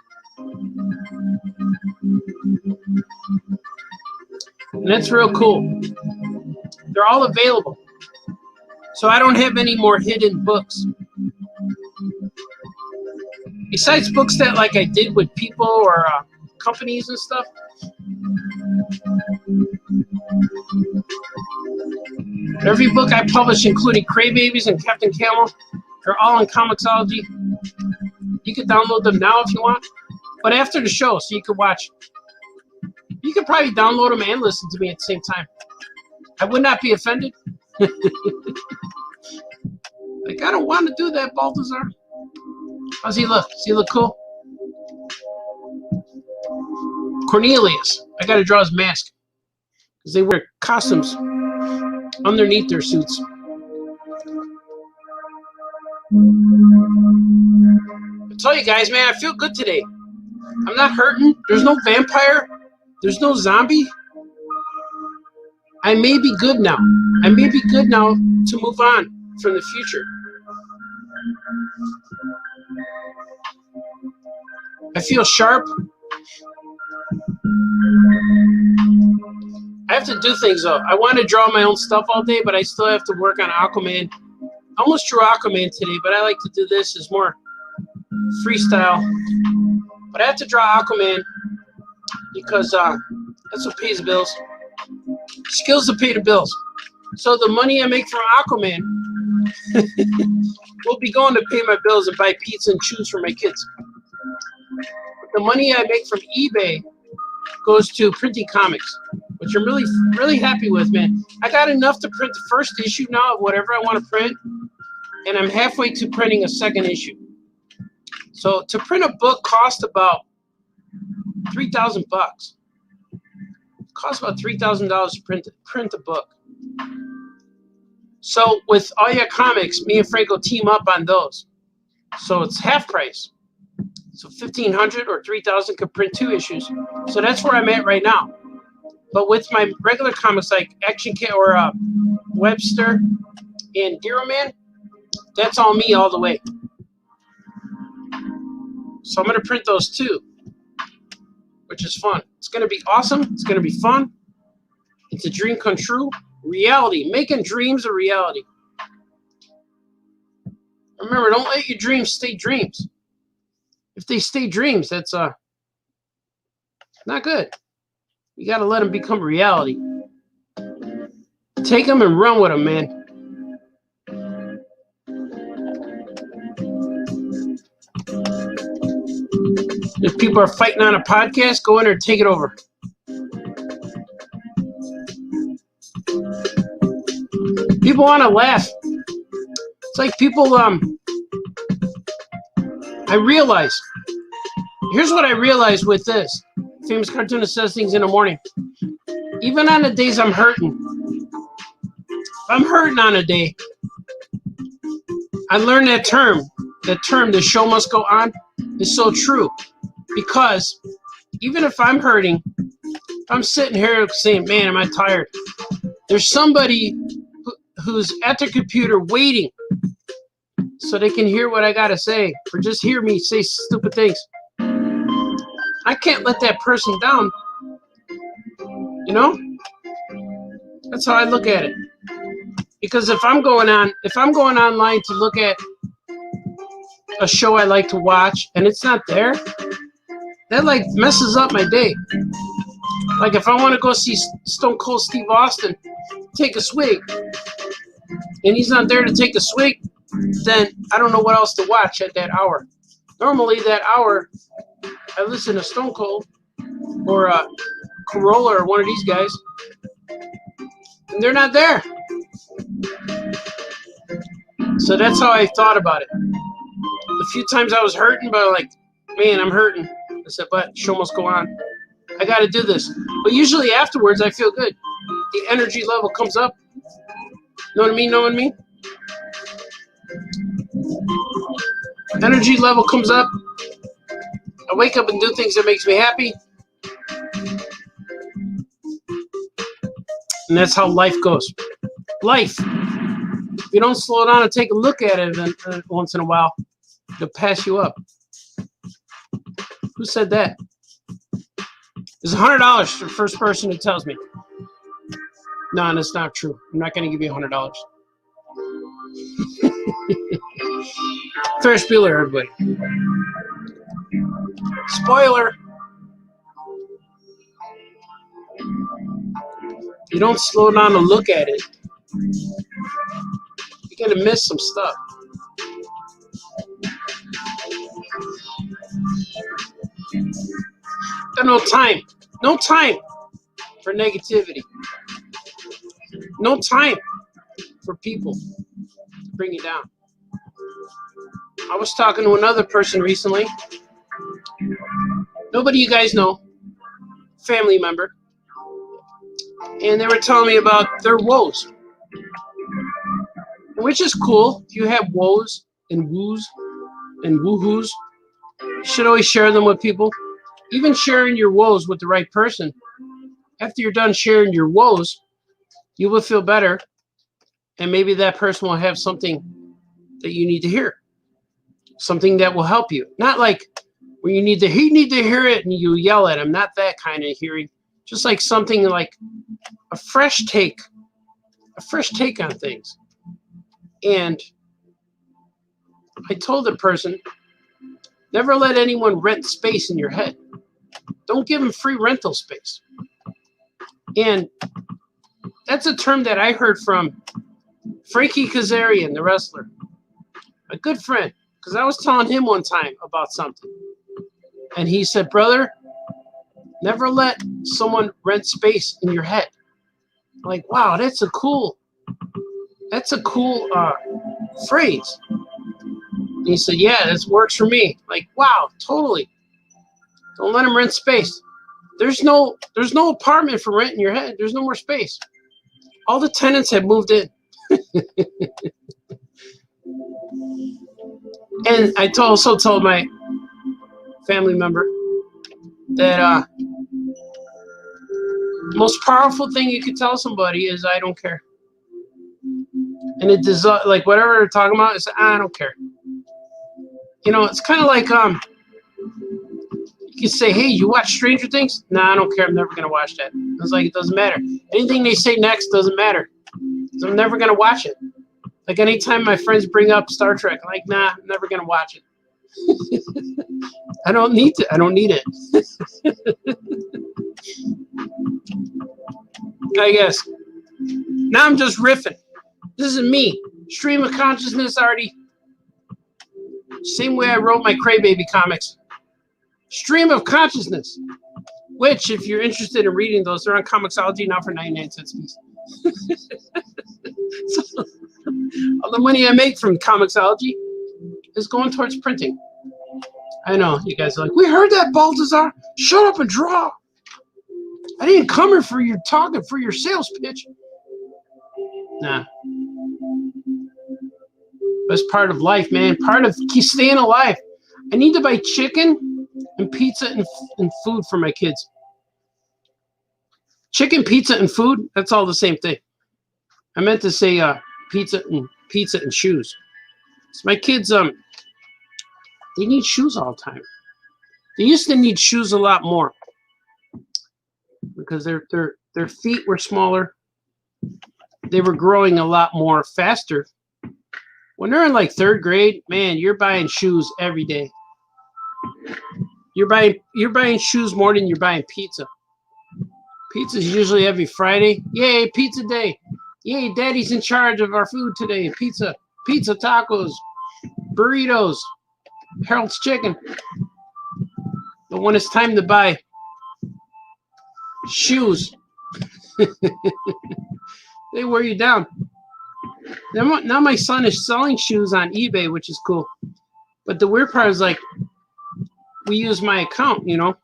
And that's real cool. They're all available. So I don't have any more hidden books. Besides books that like I did with people or companies and stuff. Every book I publish, including Craybabies and Captain Camel, they're all on Comixology. You can download them now if you want, but after the show, so you can watch. You could probably download them and listen to me at the same time. I would not be offended. Like, I don't want to do that, Baltazar. How's he look? Does he look cool? Cornelius. I got to draw his mask because they wear costumes underneath their suits. I tell you guys, man, I feel good today. I'm not hurting. There's no vampire. There's no zombie. I may be good now. I may be good now to move on from the future. I feel sharp. I have to do things, though. I want to draw my own stuff all day, but I still have to work on Aquaman. I almost drew Aquaman today, but I like to do this as more freestyle. But I have to draw Aquaman because that's what pays the bills. Skills to pay the bills. So the money I make from Aquaman will be going to pay my bills and buy pizza and shoes for my kids. But the money I make from eBay goes to printing comics, which I'm really, really happy with, man. I got enough to print the first issue now of whatever I want to print, and I'm halfway to printing a second issue. So to print a book costs about $3,000. It costs about $3,000 to print a book. So with all your comics, me and Franco team up on those. So it's half price. So 1,500 or 3,000 could print 2 issues. So that's where I'm at right now. But with my regular comics like Action Kid or Webster and Gyroman, that's all me all the way. So I'm going to print those too, which is fun. It's going to be awesome. It's going to be fun. It's a dream come true. Reality. Making dreams a reality. Remember, don't let your dreams stay dreams. If they stay dreams, that's not good. You got to let them become reality. Take them and run with them, man. If people are fighting on a podcast, go in there and take it over. People want to laugh. It's like people, I realize, here's what I realized with this. Famous Cartoonist says things in the morning. Even on the days I'm hurting, if I'm hurting on a day, I learned that term, the show must go on, is so true. Because even if I'm hurting, if I'm sitting here saying, man, am I tired? There's somebody who's at the computer waiting so they can hear what I got to say, or just hear me say stupid things. I can't let that person down. You know? That's how I look at it. Because if I'm going online to look at a show I like to watch and it's not there, that like messes up my day. Like if I want to go see Stone Cold Steve Austin take a swig and he's not there to take a swig, then I don't know what else to watch at that hour. Normally that hour I listen to Stone Cold or Corolla or one of these guys, and they're not there. So that's how I thought about it. The few times I was hurting, but like, man, I'm hurting. I said, but show must go on. I got to do this. But usually afterwards, I feel good. The energy level comes up. Know what I mean? Know what I mean? Energy level comes up. I wake up and do things that makes me happy. And that's how life goes. Life. If you don't slow down and take a look at it once in a while, it'll pass you up. Who said that? It's $100 for the first person who tells me. No, that's not true. I'm not going to give you $100. Ferris Bueller, everybody. Spoiler. You don't slow down to look at it, you're going to miss some stuff. Got no time. No time for negativity. No time for people to bring you down. I was talking to another person recently. Nobody you guys know. Family member. And they were telling me about their woes. Which is cool. If you have woes and woos and woohoos, you should always share them with people. Even sharing your woes with the right person. After you're done sharing your woes, you will feel better. And maybe that person will have something that you need to hear. Something that will help you. Not like where he need to hear it and you yell at him. Not that kind of hearing. Just like something like a fresh take on things. And I told the person, never let anyone rent space in your head. Don't give them free rental space. And that's a term that I heard from Frankie Kazarian, the wrestler, a good friend, because I was telling him one time about something. And he said, brother, never let someone rent space in your head. I'm like, wow, that's a cool phrase. And he said, yeah, this works for me. Like, wow, totally. Don't let them rent space. There's no apartment for rent in your head. There's no more space. All the tenants have moved in. And I also told my family member that most powerful thing you can tell somebody is I don't care. And it does, like whatever they're talking about, it's I don't care. You know, it's kind of like you can say, hey, you watch Stranger Things? No, I don't care. I'm never gonna watch that. I was like, it doesn't matter. Anything they say next doesn't matter. So I'm never gonna watch it. Like anytime my friends bring up Star Trek, I'm like, nah, I'm never gonna watch it. I don't need to. I don't need it. I guess. Now I'm just riffing. This is me. Stream of consciousness already. Same way I wrote my Crybaby comics. Stream of consciousness. Which, if you're interested in reading those, they're on Comixology now for 99 cents a piece. So, all the money I make from Comixology is going towards printing. I know, you guys are like, we heard that, Baltazar. Shut up and draw. I didn't come here for your talking, for your sales pitch. Nah. That's part of life, man. Part of staying alive. I need to buy chicken and pizza and food for my kids. Chicken, pizza, and food, that's all the same thing. I meant to say pizza and shoes. So my kids, they need shoes all the time. They used to need shoes a lot more because their feet were smaller. They were growing a lot more faster. When they're in like 3rd grade, man, you're buying shoes every day. You're buying shoes more than you're buying pizza. Pizza's usually every Friday. Yay, pizza day. Yay, Daddy's in charge of our food today. Pizza, tacos, burritos, Harold's Chicken. But when it's time to buy shoes, they wear you down. Now my son is selling shoes on eBay, which is cool. But the weird part is, like, we use my account, you know.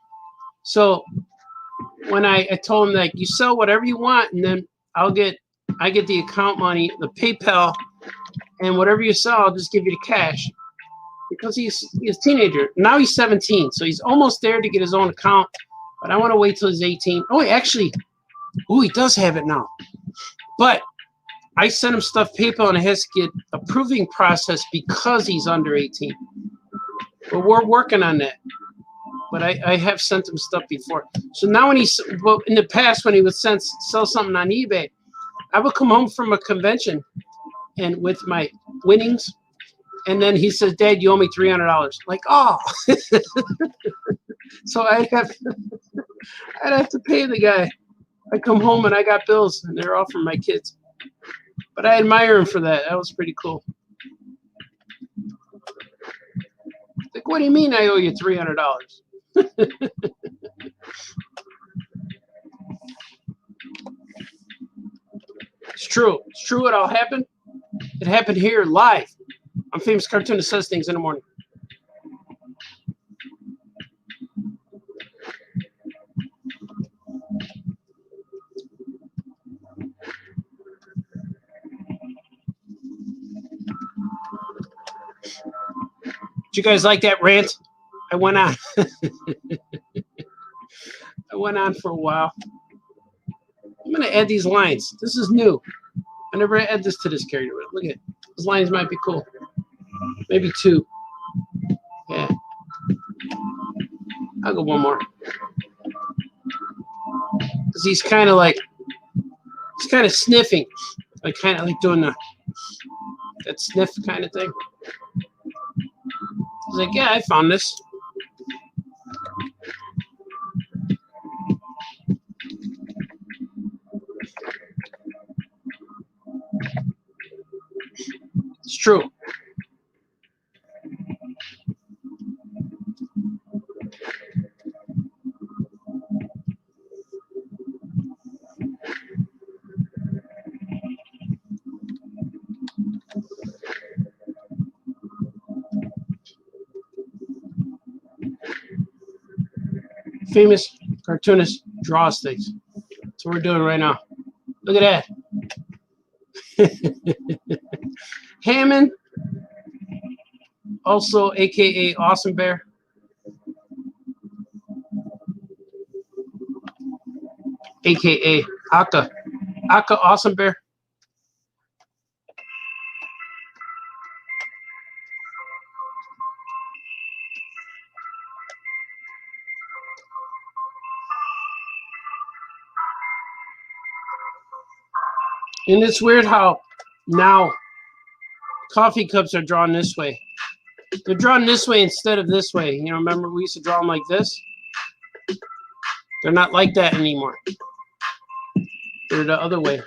So when I told him, like, you sell whatever you want, and then I get the account money, the PayPal, and whatever you sell, I'll just give you the cash. Because he's a teenager. Now he's 17, so he's almost there to get his own account. But I want to wait till he's 18. Oh, actually, he does have it now. But I sent him stuff PayPal, and it has to get approving process because he's under 18. But we're working on that. But I have sent him stuff before. So now in the past, when he would sell something on eBay, I would come home from a convention and with my winnings, and then he says, Dad, you owe me $300. Like, oh. So I'd have to pay the guy. I come home and I got bills, and they're all from my kids. But I admire him for that. That was pretty cool. Like, what do you mean I owe you $300? It's true. It's true it all happened. It happened here live on Famous Cartoonist Says Things in the Morning. Did you guys like that rant? I went on. I went on for a while. I'm going to add these lines. This is new. I never add this to this character. Look at it. Those lines might be cool. Maybe 2. Yeah. I'll go one more. Because he's kind of sniffing. Like kind of like doing that sniff kind of thing. He's like, yeah, I found this. It's true. Famous Cartoonist draws things. That's what we're doing right now. Look at that. Hammond, also aka Awesome Bear. AKA Aka Awesome Bear. And it's weird how now coffee cups are drawn this way. They're drawn this way instead of this way. You know, remember we used to draw them like this? They're not like that anymore. They're the other way.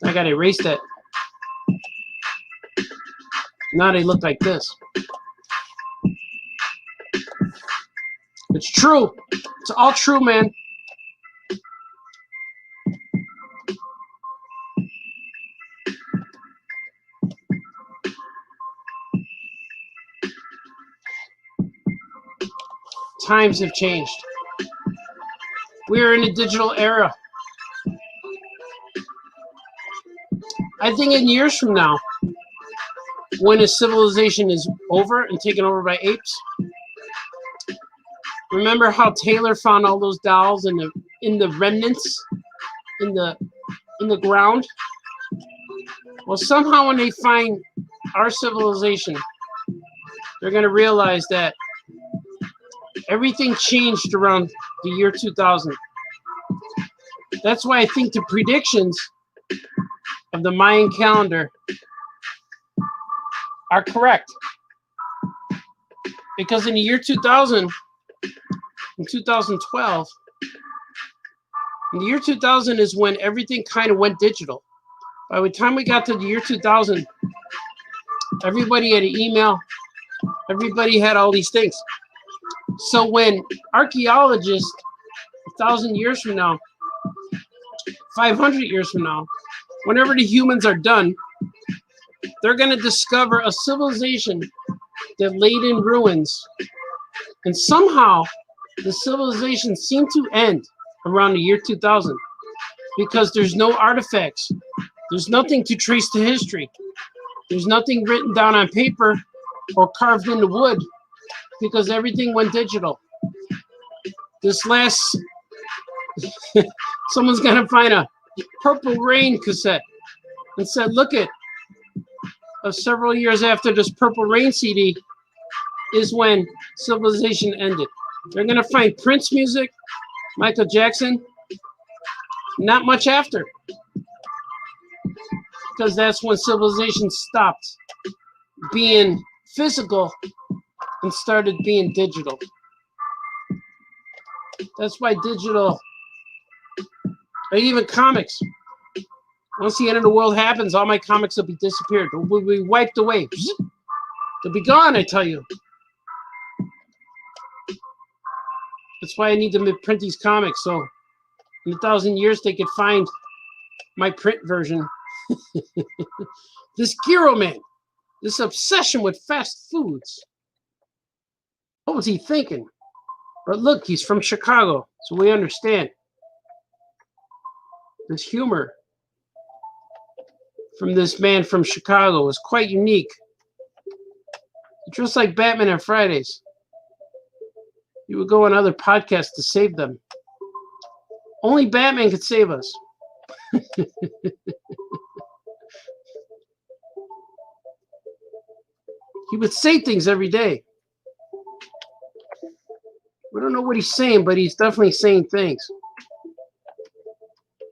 I gotta erase that. Now they look like this. It's true. It's all true, man. Times have changed. We are in a digital era. I think in years from now, when a civilization is over and taken over by apes, remember how Taylor found all those dolls in the remnants in the ground? Well, somehow when they find our civilization, they're going to realize that everything changed around the year 2000. That's why I think the predictions of the Mayan calendar are correct. Because in the year 2000, in 2012, in the year 2000 is when everything kind of went digital. By the time we got to the year 2000, everybody had an email, everybody had all these things. So when archaeologists, 1,000 years from now, 500 years from now, whenever the humans are done, they're going to discover a civilization that laid in ruins. And somehow, the civilization seemed to end around the year 2000 because there's no artifacts. There's nothing to trace to history. There's nothing written down on paper or carved into wood because everything went digital. This last, someone's going to find a Purple Rain cassette and said, look at, several years after this Purple Rain CD is when civilization ended. They're going to find Prince music, Michael Jackson, not much after. Because that's when civilization stopped being physical and started being digital. That's why digital, or even comics. Once the end of the world happens, all my comics will be disappeared. They'll be wiped away. They'll be gone, I tell you. That's why I need to print these comics, so in 1,000 years they could find my print version. This Gyroman, this obsession with fast foods. What was he thinking? But look, he's from Chicago, so we understand. This humor from this man from Chicago was quite unique. Just like Batman on Fridays. He would go on other podcasts to save them. Only Batman could save us. He would say things every day. We don't know what he's saying, but he's definitely saying things.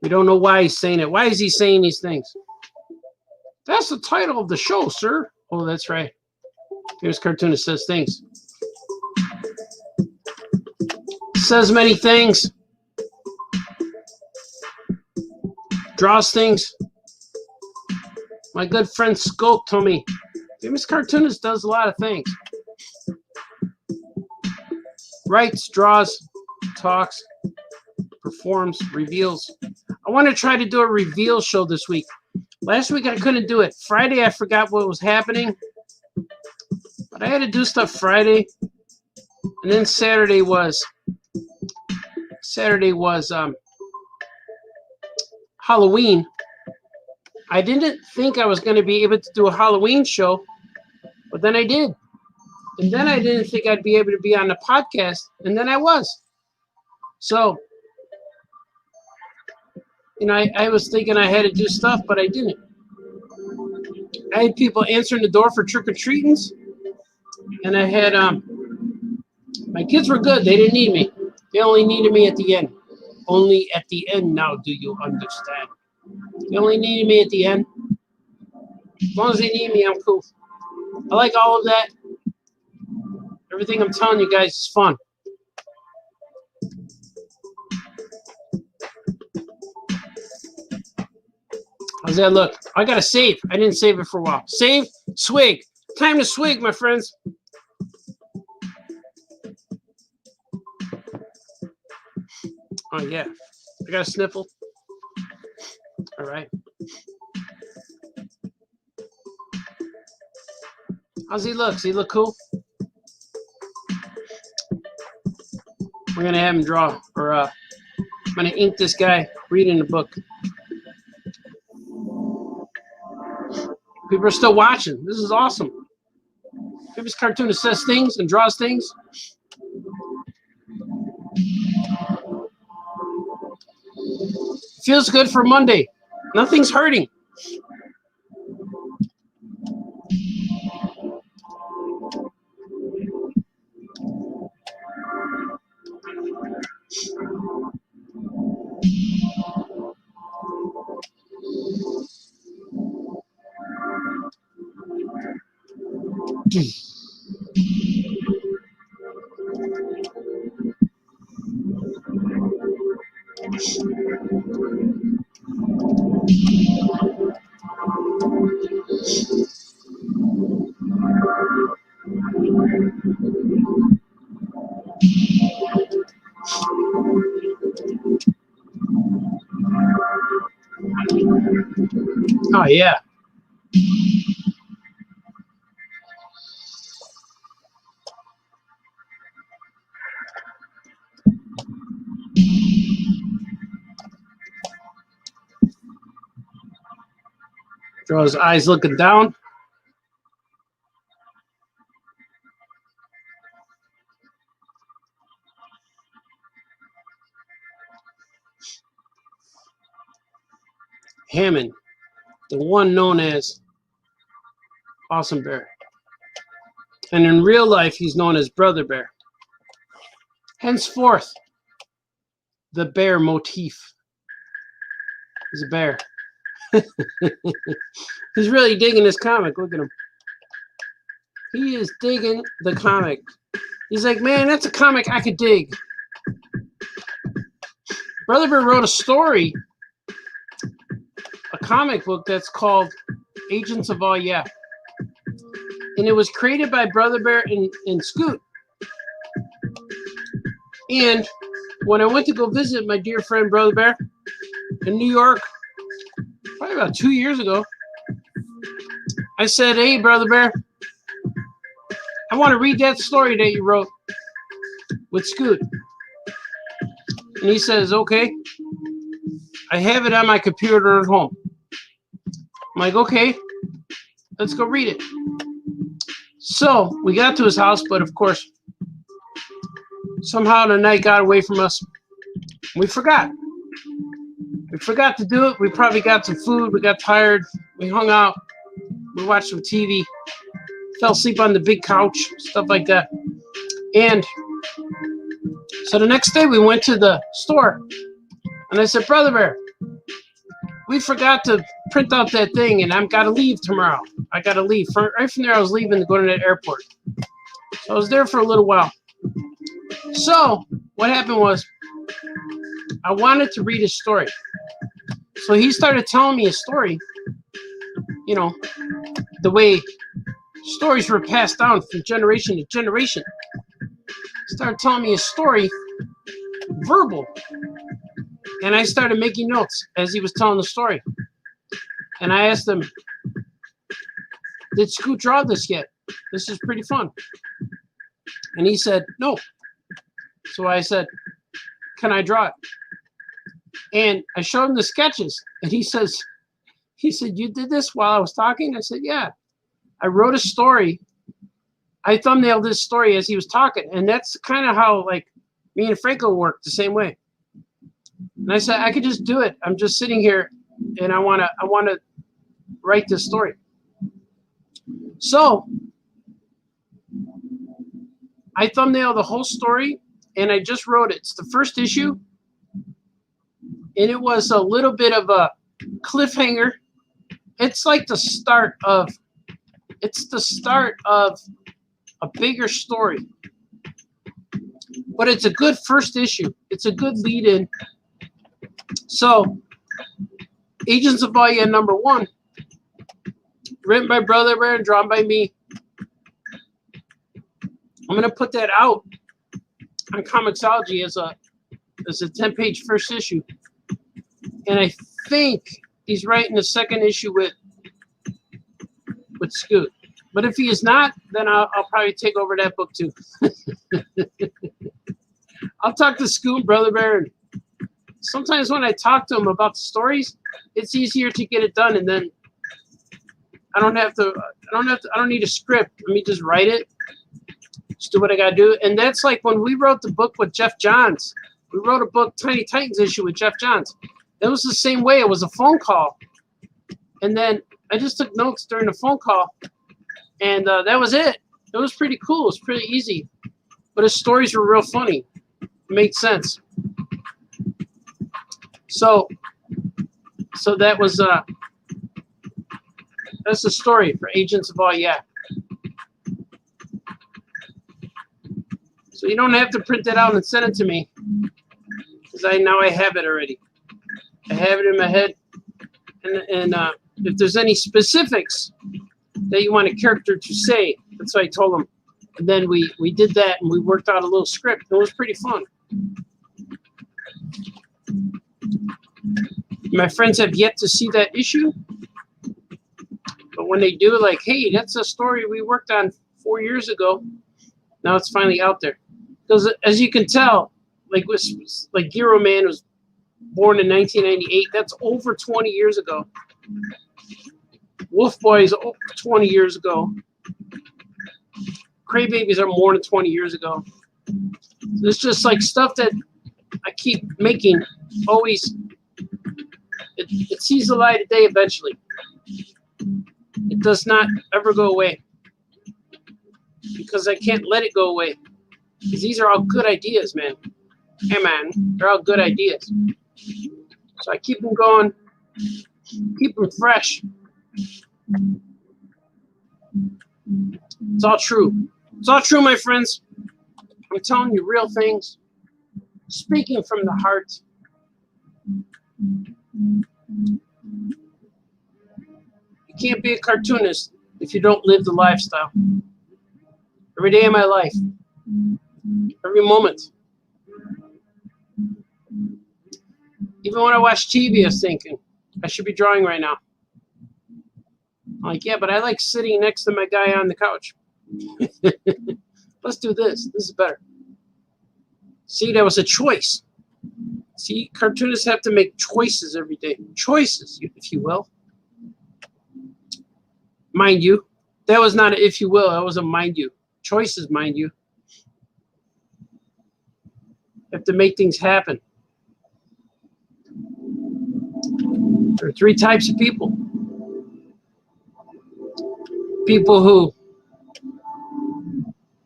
We don't know why he's saying it. Why is he saying these things? That's the title of the show, sir. Oh, that's right. Here's Cartoonist Says Things. Says many things. Draws things. My good friend Scope told me, famous cartoonist does a lot of things. Writes, draws, talks, performs, reveals. I want to try to do a reveal show this week. Last week I couldn't do it. Friday I forgot what was happening. But I had to do stuff Friday. And then Saturday was Halloween. I didn't think I was going to be able to do a Halloween show, but then I did. And then I didn't think I'd be able to be on the podcast, and then I was. So, I was thinking I had to do stuff, but I didn't. I had people answering the door for trick-or-treatings, and I had, my kids were good. They didn't need me. They only needed me at the end. Only at the end now, do you understand? They only needed me at the end. As long as they need me, I'm cool. I like all of that. Everything I'm telling you guys is fun. How's that look? I gotta save. I didn't save it for a while. Save, swig. Time to swig, my friends. Oh yeah, I got a sniffle. All right. How's he look? Does he look cool? We're gonna have him draw, or I'm gonna ink this guy reading the book. People are still watching. This is awesome. People's Cartoonist says things and draws things. Feels good for Monday. Nothing's hurting. Oh yeah. Draw his eyes looking down. Hammond, the one known as Awesome Bear. And in real life, he's known as Brother Bear. Henceforth, the bear motif. He's a bear. He's really digging this comic. Look at him. He is digging the comic. He's like, man, that's a comic I could dig. Brother Bear wrote a story, a comic book that's called Agents of All Yeah. And it was created by Brother Bear and Scoot. And when I went to go visit my dear friend Brother Bear in New York, probably about 2 years ago, I said, hey, Brother Bear, I want to read that story that you wrote with Scoot. And he says, okay. I have it on my computer at home. I'm like, okay, let's go read it. So we got to his house, but of course, somehow the night got away from us. We forgot. We forgot to do it. We probably got some food. We got tired. We hung out. We watched some TV. Fell asleep on the big couch, stuff like that. And so the next day we went to the store. And I said, Brother Bear, we forgot to print out that thing, and I've got to leave tomorrow. I got to leave. Right from there, I was leaving to go to that airport. So I was there for a little while. So what happened was I wanted to read his story. So he started telling me a story, you know, the way stories were passed down from generation to generation. He started telling me a story, verbal. And I started making notes as he was telling the story. And I asked him, did Scoot draw this yet? This is pretty fun. And he said, no. So I said, can I draw it? And I showed him the sketches. And he says, He said, you did this while I was talking? I said, yeah. I wrote a story. I thumbnailed this story as he was talking. And that's kind of how, like, me and Franco worked the same way. And I said, I could just do it. I'm just sitting here, and I want to write this story. So I thumbnailed the whole story, and I just wrote it. It's the first issue, and it was a little bit of a cliffhanger. It's like the start of a bigger story. But it's a good first issue. It's a good lead-in. So, Agents of Valia #1, written by Brother Bear and drawn by me. I'm gonna put that out on Comixology as a 10-page first issue, and I think he's writing the second issue with Scoot. But if he is not, then I'll probably take over that book too. I'll talk to Scoot, Brother Bear, and sometimes when I talk to him about the stories, it's easier to get it done, and then I don't need a script. Let me just write it. Just do what I gotta do. And that's like when we wrote the book with Jeff Johns. We wrote a book, Tiny Titans issue with Jeff Johns. That was the same way. It was a phone call. And then I just took notes during the phone call. And that was it. It was pretty cool. It was pretty easy. But his stories were real funny. It made sense. So that was that's the story for Agents of All Yeah. So you don't have to print that out and send it to me, because now I have it already. I have it in my head, and if there's any specifics that you want a character to say, that's what I told him. And then we did that, and we worked out a little script. It was pretty fun. My friends have yet to see that issue, but when they do, like, hey, that's a story we worked on 4 years ago. Now it's finally out there. Because as you can tell, like Gyroman was born in 1998. That's over 20 years ago. Wolf Boy is over 20 years ago. Crybabies are more than 20 years ago. It's just like stuff that I keep making. Always, it sees the light of day eventually. It does not ever go away, because I can't let it go away. Because these are all good ideas, man. Hey, man, they're all good ideas. So I keep them going, keep them fresh. It's all true. It's all true, my friends. I'm telling you real things. Speaking from the heart. You can't be a cartoonist if you don't live the lifestyle. Every day of my life. Every moment. Even when I watch TV, I was thinking, I should be drawing right now. I'm like, yeah, but I like sitting next to my guy on the couch. Let's do this. This is better. See, that was a choice. See, cartoonists have to make choices every day. Choices, if you will. Mind you, that was not an if you will. That was a mind you. Choices, mind you. You have to make things happen. There are 3 types of people. People who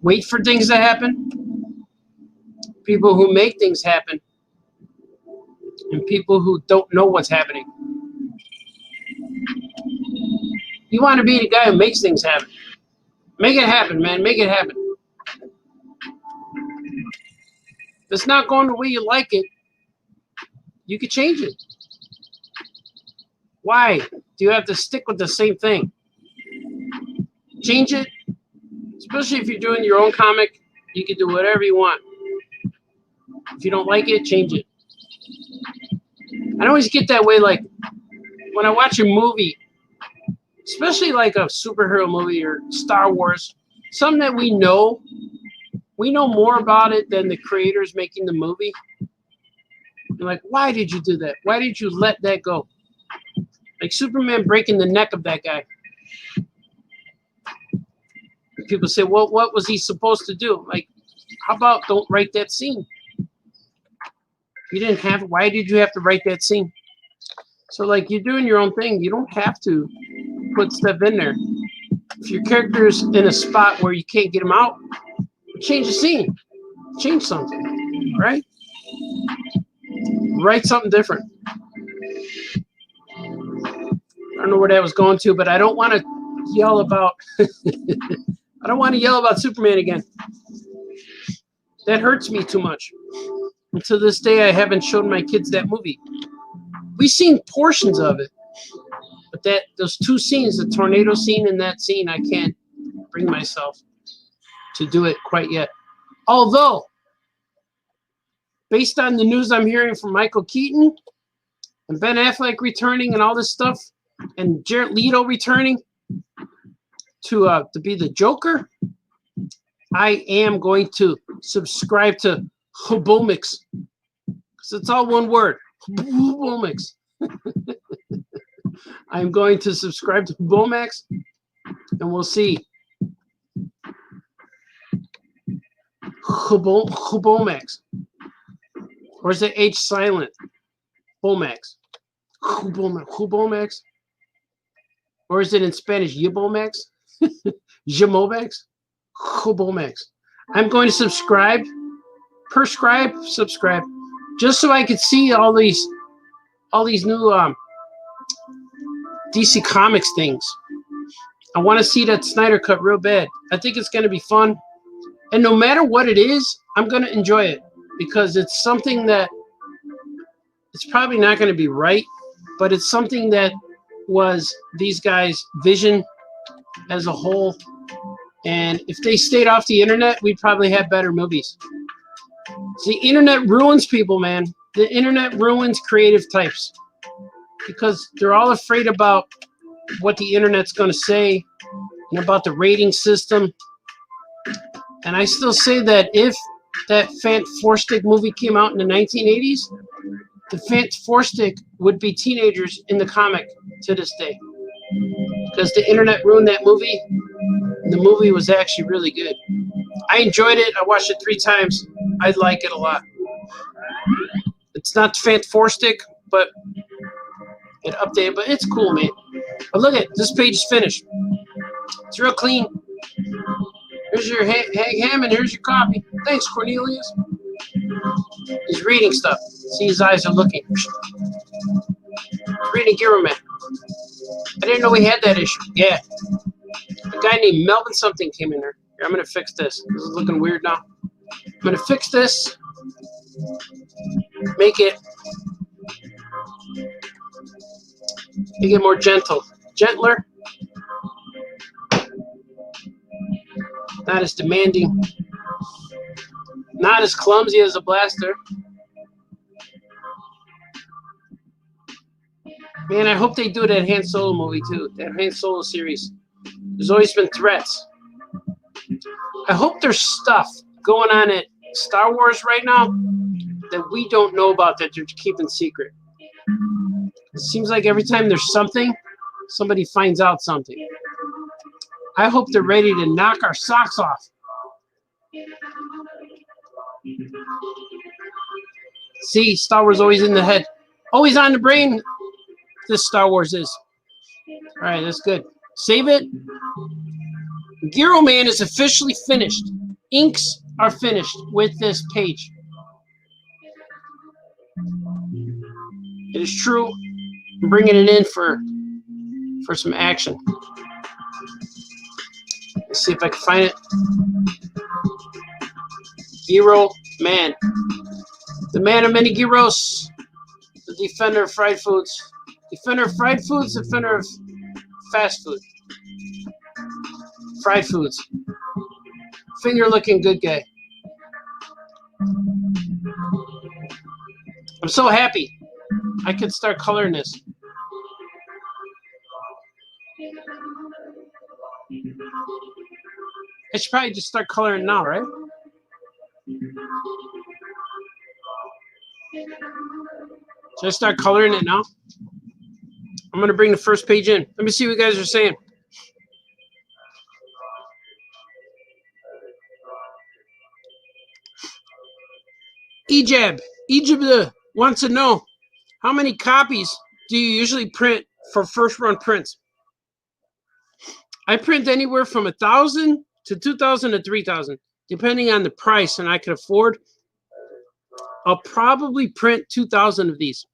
wait for things to happen. People who make things happen. And people who don't know what's happening. You want to be the guy who makes things happen. Make it happen, man. Make it happen. If it's not going the way you like it, you could change it. Why do you have to stick with the same thing? Change it. Especially if you're doing your own comic, you can do whatever you want. If you don't like it, change it. I always get that way, like when I watch a movie, especially like a superhero movie or Star Wars, something that we know more about it than the creators making the movie. I'm like, why did you do that? Why did you let that go? Like Superman breaking the neck of that guy. People say, well, what was he supposed to do? Like, how about don't write that scene? You didn't have, why did you have to write that scene? So, like, you're doing your own thing. You don't have to put stuff in there. If your character's in a spot where you can't get him out, change the scene. Change something, right? Write something different. I don't know where that was going to, but I don't want to yell about I don't want to yell about Superman again. That hurts me too much. And to this day, I haven't shown my kids that movie. We've seen portions of it, but those two scenes, the tornado scene and that scene, I can't bring myself to do it quite yet. Although, based on the news I'm hearing from Michael Keaton and Ben Affleck returning and all this stuff, and Jared Leto returning to be the Joker, I am going to subscribe to Hobomix, because it's all one word. Hobomix. I'm going to subscribe to Hobomix, and we'll see. Hobomix. Or is it H silent? Bomax. Hobomix. Or is it in Spanish Yibomax? Jamomax? Hobomix. I'm going to subscribe, subscribe, just so I could see all these new DC Comics things. I want to see that Snyder Cut real bad. I think it's going to be fun. And no matter what it is, I'm going to enjoy it, because it's something that it's probably not going to be right, but it's something that was these guys' vision as a whole. And if they stayed off the internet, we'd probably have better movies. The internet ruins people, man. The internet ruins creative types, because they're all afraid about what the internet's going to say and about the rating system. And I still say that if that Fant Forstick movie came out in the 1980s, the Fant Forstick would be teenagers in the comic to this day, because the internet ruined that movie. The movie was actually really good. I enjoyed it. I watched it 3 times. I like it a lot. It's not Fant Forstick, but it updated. But it's cool, man. But look at this page is finished. It's real clean. Here's your ham and here's your coffee. Thanks, Cornelius. He's reading stuff. See, his eyes are looking. He's reading Gyroman. I didn't know we had that issue. Yeah. A guy named Melvin something came in there. Here, I'm going to fix this. This is looking weird now. I'm going to fix this. Make it more gentle. Gentler. Not as demanding. Not as clumsy as a blaster. Man, I hope they do that Han Solo movie too. That Han Solo series. There's always been threats. I hope there's stuff going on at Star Wars right now that we don't know about, that they're keeping secret. It seems like every time there's something, somebody finds out something. I hope they're ready to knock our socks off. See, Star Wars always in the head. Always on the brain. This Star Wars is. All right, that's good. Save it. Gyroman is officially finished. Inks are finished with this page. It is true. I'm bringing it in for some action. Let's see if I can find it. Gyroman. The man of many gyros. The defender of fried foods. Defender of fried foods, defender of fast food. Fried foods. Finger looking good guy. I'm so happy. I can start coloring this. I should probably just start coloring now, right? Should I start coloring it now? I'm going to bring the first page in. Let me see what you guys are saying. Egypt wants to know, how many copies do you usually print for first run prints? I print anywhere from 1,000 to 2,000 to 3,000, depending on the price and I can afford. I'll probably print 2,000 of these.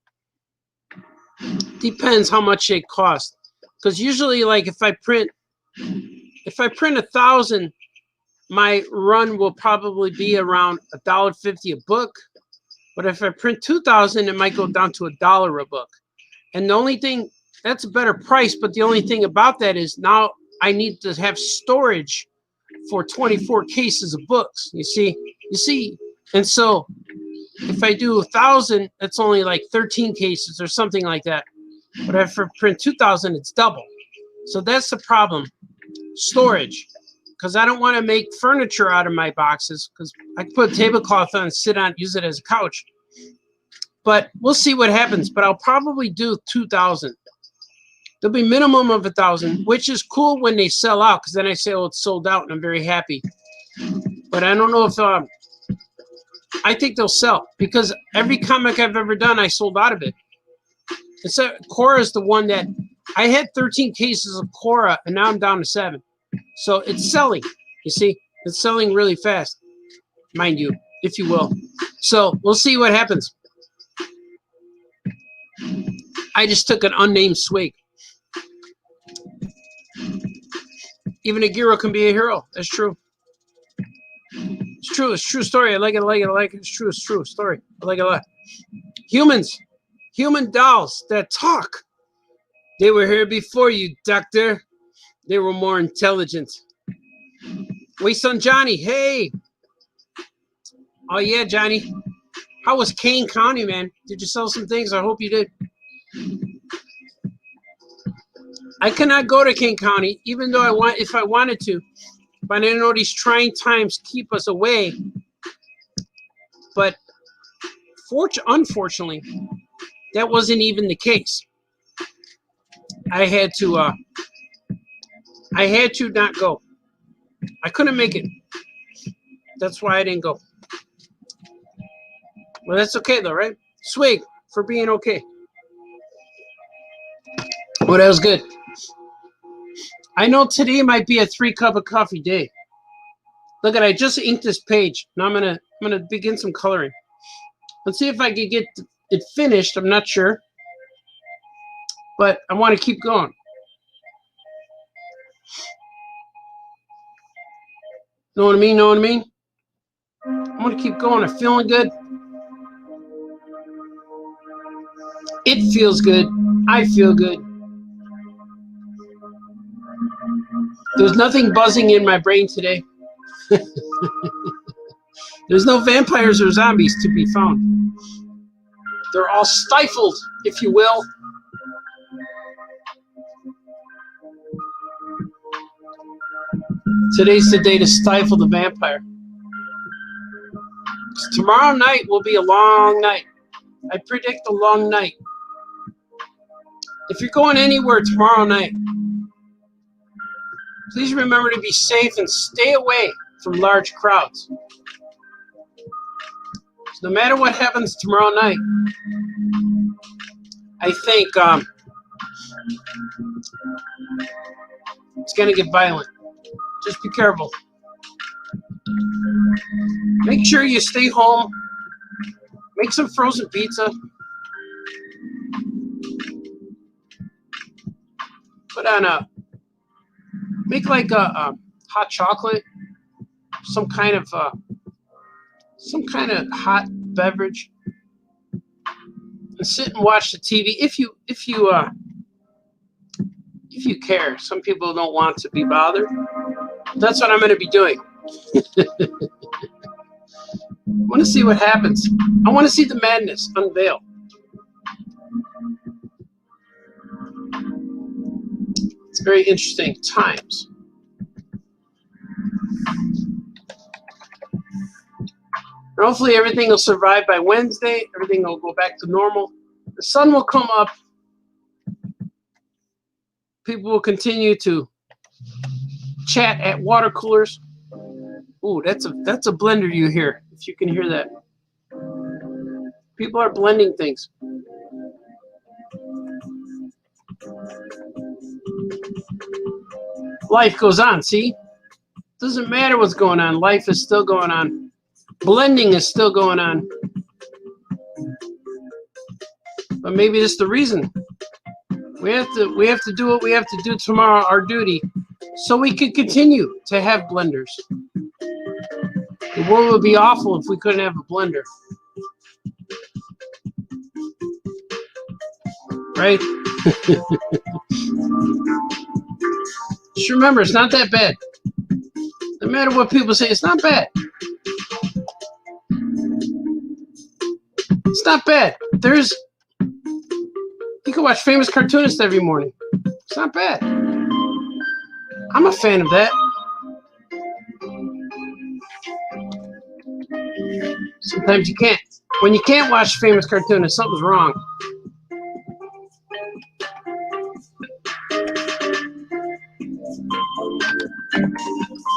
Depends how much they cost. Because usually, like if I print 1,000, my run will probably be around $1.50 a book. But if I print 2,000, it might go down to $1 a book. And the only thing, that's a better price, but the only thing about that is now I need to have storage for 24 cases of books. You see, and so if I do 1,000, that's only like 13 cases or something like that. But if I print 2,000, it's double. So that's the problem, storage. Because I don't want to make furniture out of my boxes, because I can put a tablecloth on, sit on, use it as a couch. But we'll see what happens. But I'll probably do 2,000. There'll be minimum of 1,000, which is cool when they sell out, because then I say, oh, it's sold out, and I'm very happy. But I don't know if I think they'll sell, because every comic I've ever done, I sold out of it. Except Cora is the one that I had 13 cases of Cora, and now I'm down to 7. So it's selling. You see, it's selling really fast, mind you, if you will. So we'll see what happens. I just took an unnamed swig. Even a hero can be a hero. That's true. It's true. It's a true story. I like it. I like it. I like it. It's true. It's true story. I like it a lot. Humans, human dolls that talk. They were here before you, Doctor. They were more intelligent. Wait, son, Johnny. Hey. Oh yeah, Johnny. How was Kane County, man? Did you sell some things? I hope you did. I cannot go to Kane County, even though if I wanted to. But I know these trying times keep us away. But unfortunately, that wasn't even the case. I had to not go. I couldn't make it. That's why I didn't go. Well, that's okay though, right? Swig for being okay. Well, that was good. I know today might be a 3-cup of coffee day. Look at, I just inked this page. Now I'm gonna begin some coloring. Let's see if I can get it finished. I'm not sure, but I want to keep going. Know what I mean? Know what I mean? I'm gonna keep going. I'm feeling good. It feels good. I feel good. There's nothing buzzing in my brain today. There's no vampires or zombies to be found. They're all stifled, if you will. Today's the day to stifle the vampire. Tomorrow night will be a long night. I predict a long night. If you're going anywhere tomorrow night, please remember to be safe and stay away from large crowds. So no matter what happens tomorrow night, I think it's going to get violent. Just be careful. Make sure you stay home. Make some frozen pizza. Put on make like a hot chocolate, some kind of hot beverage, and sit and watch the TV if you care. Some people don't want to be bothered. That's what I'm going to be doing. I want to see what happens. I want to see the madness unveil. It's very interesting times. And hopefully everything will survive by Wednesday. Everything will go back to normal. The sun will come up. People will continue to chat at water coolers. Ooh, that's a blender you hear, if you can hear that. People are blending things. Life goes on, see? Doesn't matter what's going on. Life is still going on. Blending is still going on. But maybe that's the reason. We have to do what we have to do tomorrow, our duty, so we can continue to have blenders. The world would be awful if we couldn't have a blender. Right? Just remember, it's not that bad. No matter what people say, it's not bad. It's not bad. You can watch Famous Cartoonist every morning. It's not bad. I'm a fan of that. Sometimes you can't. When you can't watch Famous Cartoonist, something's wrong.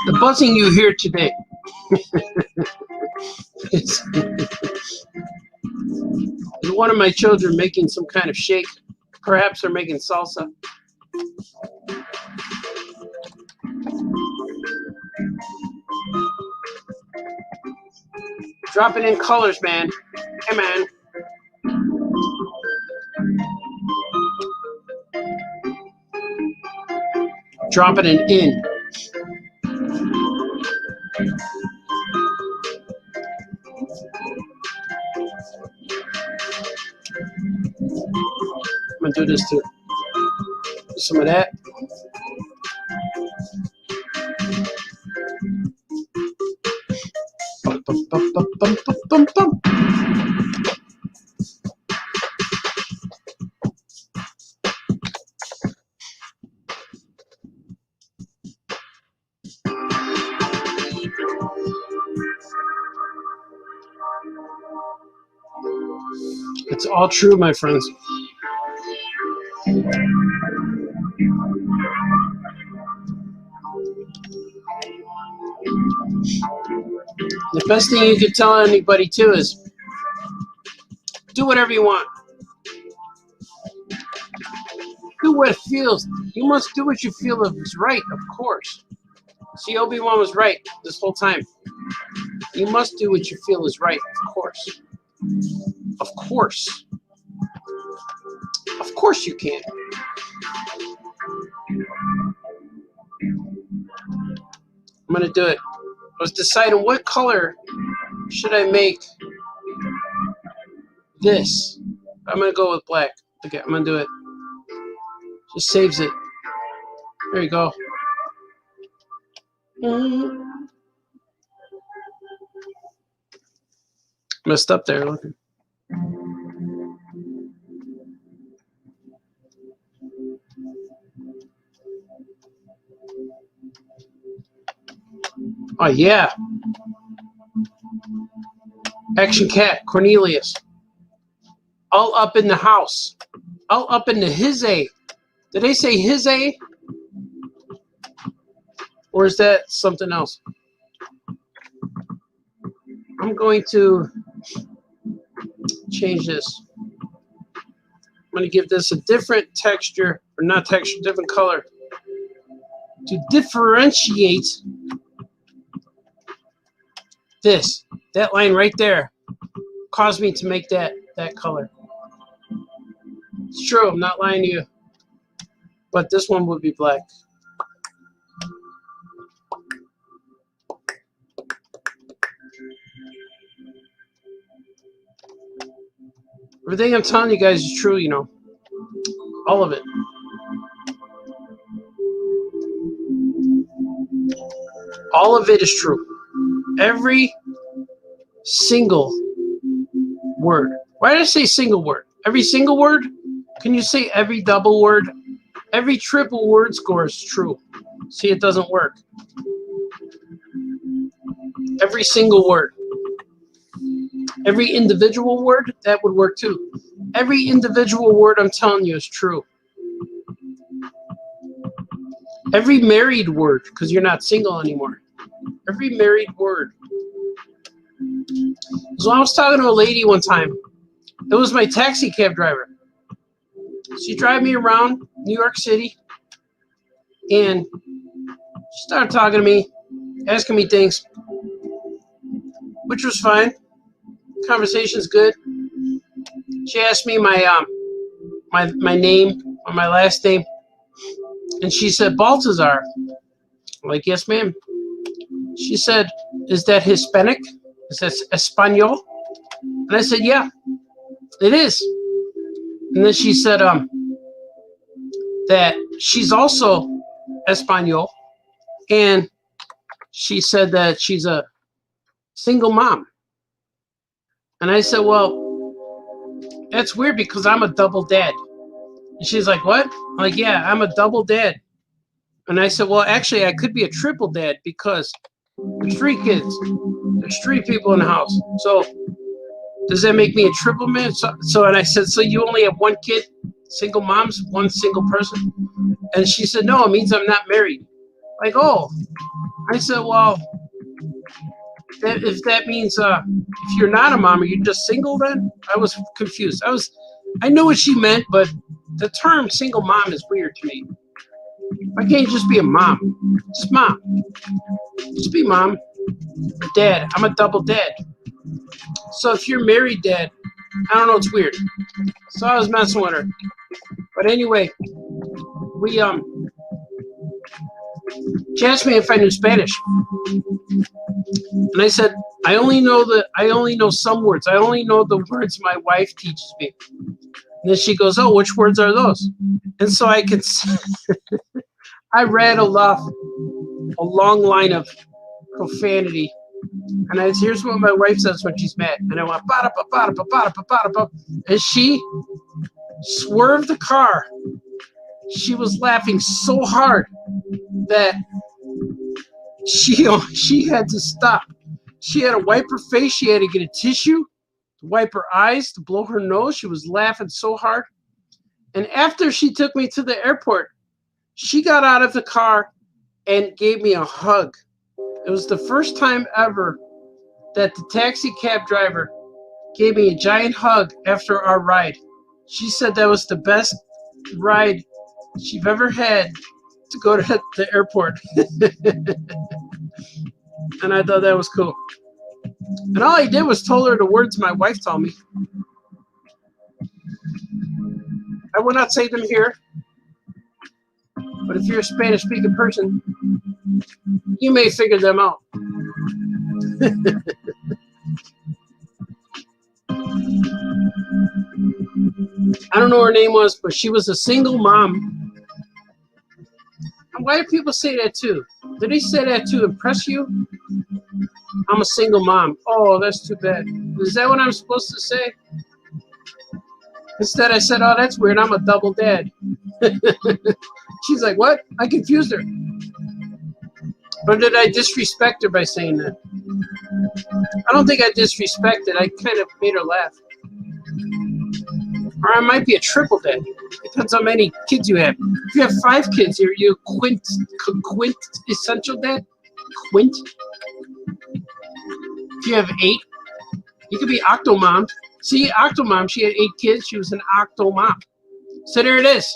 The buzzing you hear today is one of my children making some kind of shake. Perhaps they're making salsa. Dropping in colors, man. Hey, man. Dropping it in. I'm gonna do this too. Some of that. Bum, bum, bum, bum, bum, bum, bum. It's all true, my friends. The best thing you could tell anybody too is do whatever you want. Do what it feels. You must do what you feel is right, of course. See, Obi-Wan was right this whole time. You must do what you feel is right, of course. Of course. Of course you can. I'm going to do it. I was deciding what color should I make this. I'm going to go with black. Okay, I'm going to do it. Just saves it. There you go. Messed up there. Look. Oh, yeah. Action Cat, Cornelius. All up in the house. All up in the his A. Did they say his A? Or is that something else? I'm going to change this. I'm going to give this a different texture, or not texture, different color, to differentiate this. That line right there caused me to make that color. It's true, I'm not lying to you. But this one would be black. Everything I'm telling you guys is true, you know. All of it. All of it is true. Every single word. Why did I say single word? Every single word? Can you say every double word? Every triple word score is true. See, it doesn't work. Every single word. Every individual word, that would work too. Every individual word I'm telling you is true. Every married word, because you're not single anymore. Every married word. So I was talking to a lady one time. It was my taxi cab driver. She drove me around New York City, and she started talking to me, asking me things, which was fine. Conversation's good. She asked me my name or my last name, and she said Baltazar. I'm like, yes, ma'am. She said, is that Hispanic? Is that Espanol? And I said, yeah, it is. And then she said that she's also Espanol, and she said that she's a single mom. And I said, well, that's weird because I'm a double dad. And she's like, what? I'm like, yeah, I'm a double dad. And I said, well, actually, I could be a triple dad because there's 3 kids. There's 3 people in the house. So does that make me a triple man? So and I said, so you only have 1 kid, single moms, 1 single person? And she said, no, it means I'm not married. Like, oh. I said, well, if that means if you're not a mom, are you just single then? I was confused. I knew what she meant, but the term single mom is weird to me. Why can't you just be a mom? Just mom. Just be mom. Or dad. I'm a double dad. So if you're married, dad, I don't know, it's weird. So I was messing with her. But anyway, she asked me if I knew Spanish. And I said, I only know some words. I only know the words my wife teaches me. And then she goes, oh, which words are those? And so I could I rattled off a long line of profanity. And here's what my wife says when she's mad. And I went, ba-da-ba-ba-da-ba-ba-da-ba-ba-da-ba. And she swerved the car. She was laughing so hard that she had to stop. She had to wipe her face. She had to get a tissue to wipe her eyes, to blow her nose. She was laughing so hard. And after she took me to the airport, she got out of the car and gave me a hug. It was the first time ever that the taxi cab driver gave me a giant hug after our ride. She said that was the best ride she've ever had to go to the airport. And I thought that was cool. And all I did was told her the words my wife told me. I will not say them here, but if you're a Spanish-speaking person, you may figure them out. I don't know what her name was, but she was a single mom. And why do people say that too? Do they say that to impress you? I'm a single mom. Oh, that's too bad. Is that what I'm supposed to say? Instead, I said, oh, that's weird. I'm a double dad. She's like, what? I confused her. Or did I disrespect her by saying that? I don't think I disrespected. I kind of made her laugh. Or I might be a triple dad. Depends how many kids you have. If you have 5 kids, are you quint essential dad? Quint? If you have 8, you could be octo mom. See, octo mom, she had 8 kids. She was an octo mom. So there it is.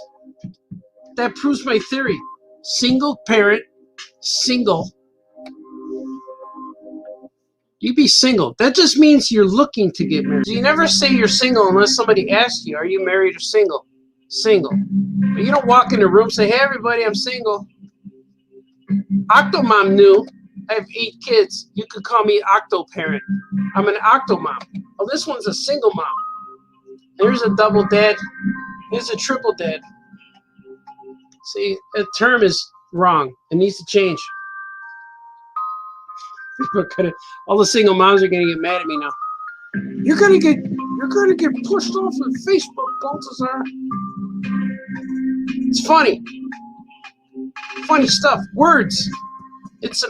That proves my theory. Single parent, single. You be single. That just means you're looking to get married. You never say you're single unless somebody asks you, are you married or single? Single. But you don't walk in the room and say, hey, everybody, I'm single. Octomom knew. I have 8 kids. You could call me octo parent. I'm an octo mom. Oh, this one's a single mom. There's a double dad. Here's a triple dad. See, that term is wrong. It needs to change. All the single moms are gonna get mad at me now. You're gonna get pushed off of Facebook, Baltazar. It's funny. Funny stuff. Words. It's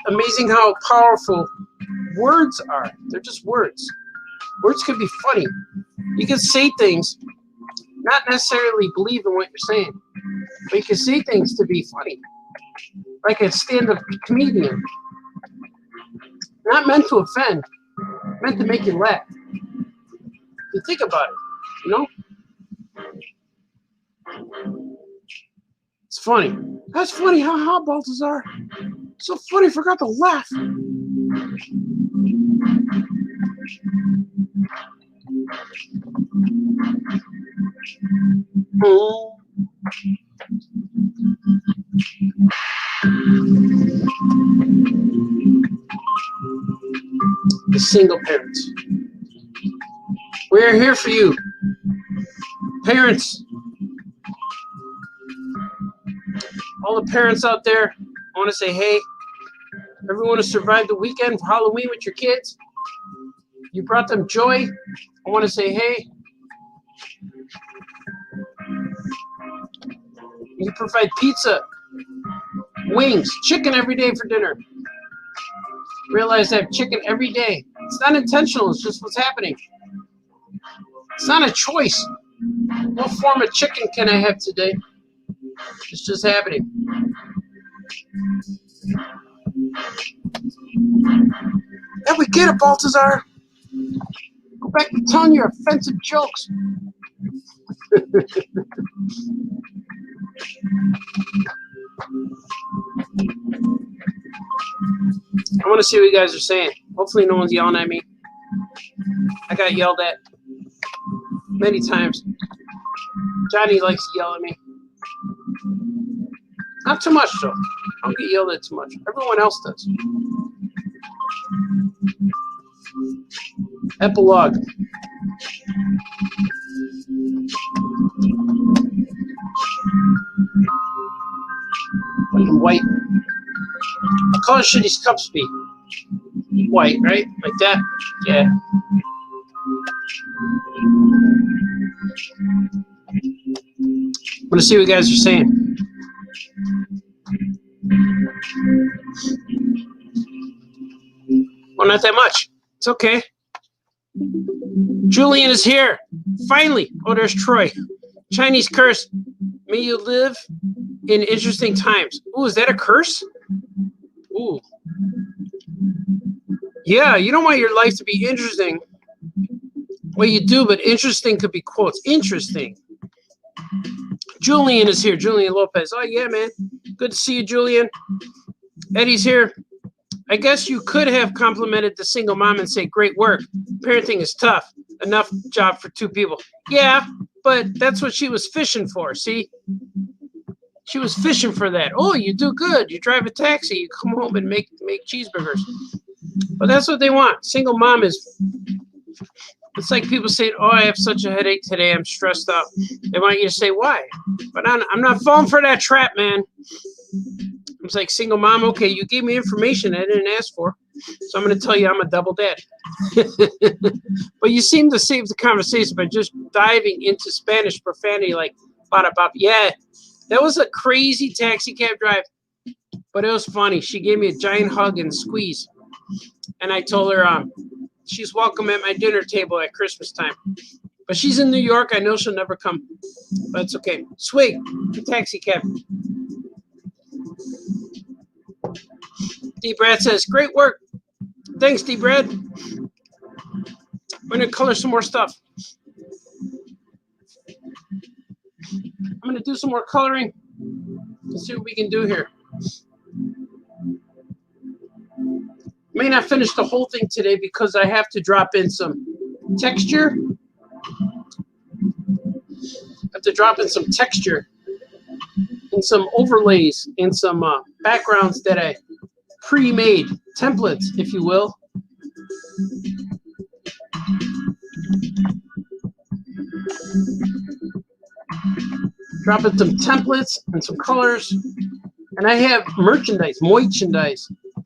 amazing how powerful words are. They're just words. Words can be funny. You can say things, not necessarily believe in what you're saying. But you can say things to be funny. Like a stand-up comedian. Not meant to offend. Meant to make you laugh. You think about it, you know? It's funny. That's funny, haha, Balthazar. So funny, forgot to laugh. The single parents. We're here for you. Parents. All the parents out there, I want to say, hey, everyone who survived the weekend for Halloween with your kids, you brought them joy. I want to say, hey, you provide pizza, wings, chicken every day for dinner. Realize I have chicken every day. It's not intentional, it's just what's happening. It's not a choice. What form of chicken can I have today? It's just happening. Yeah, we get it, Balthazar. Go back to telling your offensive jokes. I want to see what you guys are saying. Hopefully no one's yelling at me. I got yelled at many times. Johnny likes to yell at me. Not too much, though. I don't get yelled at too much. Everyone else does. Epilogue. White. What color should these cups be? White, right? Like that? Yeah. I'm going to see what you guys are saying. Well, not that much. It's okay. Julian is here. Finally. Oh, there's Troy. Chinese curse. May you live in interesting times. Ooh, is that a curse? Ooh. Yeah, you don't want your life to be interesting. Well, you do, but interesting could be quotes. Interesting. Julian is here. Julian Lopez. Oh, yeah, man. Good to see you, Julian. Eddie's here. I guess you could have complimented the single mom and say, great work. Parenting is tough. Enough job for two people. Yeah, but that's what she was fishing for, see? She was fishing for that. Oh, you do good. You drive a taxi. You come home and make cheeseburgers. But that's what they want. Single mom is... It's like people saying, oh, I have such a headache today. I'm stressed out. They want you to say, why? But I'm not falling for that trap, man. It's like, single mom, okay, you gave me information I didn't ask for. So I'm going to tell you I'm a double dad. But you seem to save the conversation by just diving into Spanish profanity like, bada bop. Yeah, that was a crazy taxi cab drive. But it was funny. She gave me a giant hug and squeeze. And I told her she's welcome at my dinner table at Christmas time. But she's in New York. I know she'll never come. But it's okay. Swig, the taxi cab. D-Brad says, great work. Thanks, D-Brad. We're going to color some more stuff. I'm going to do some more coloring. Let's see what we can do here. May not finish the whole thing today because I have to drop in some texture. And some overlays and some backgrounds that I pre-made, templates, if you will. Drop in some templates and some colors. And I have merchandise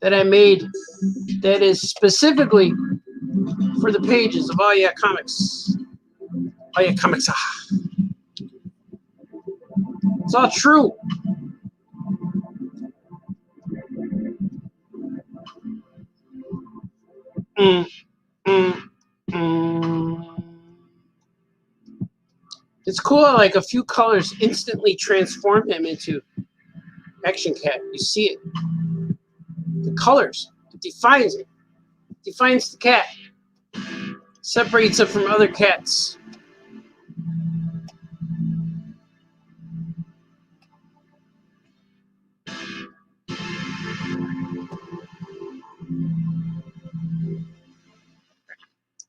that I made that is specifically for the pages of Oh Yeah Comics. Oh Yeah Comics. It's all true. It's cool how, like, a few colors instantly transform him into Action Cat. You see it. The colors. It defines it. Defines the cat. Separates it from other cats.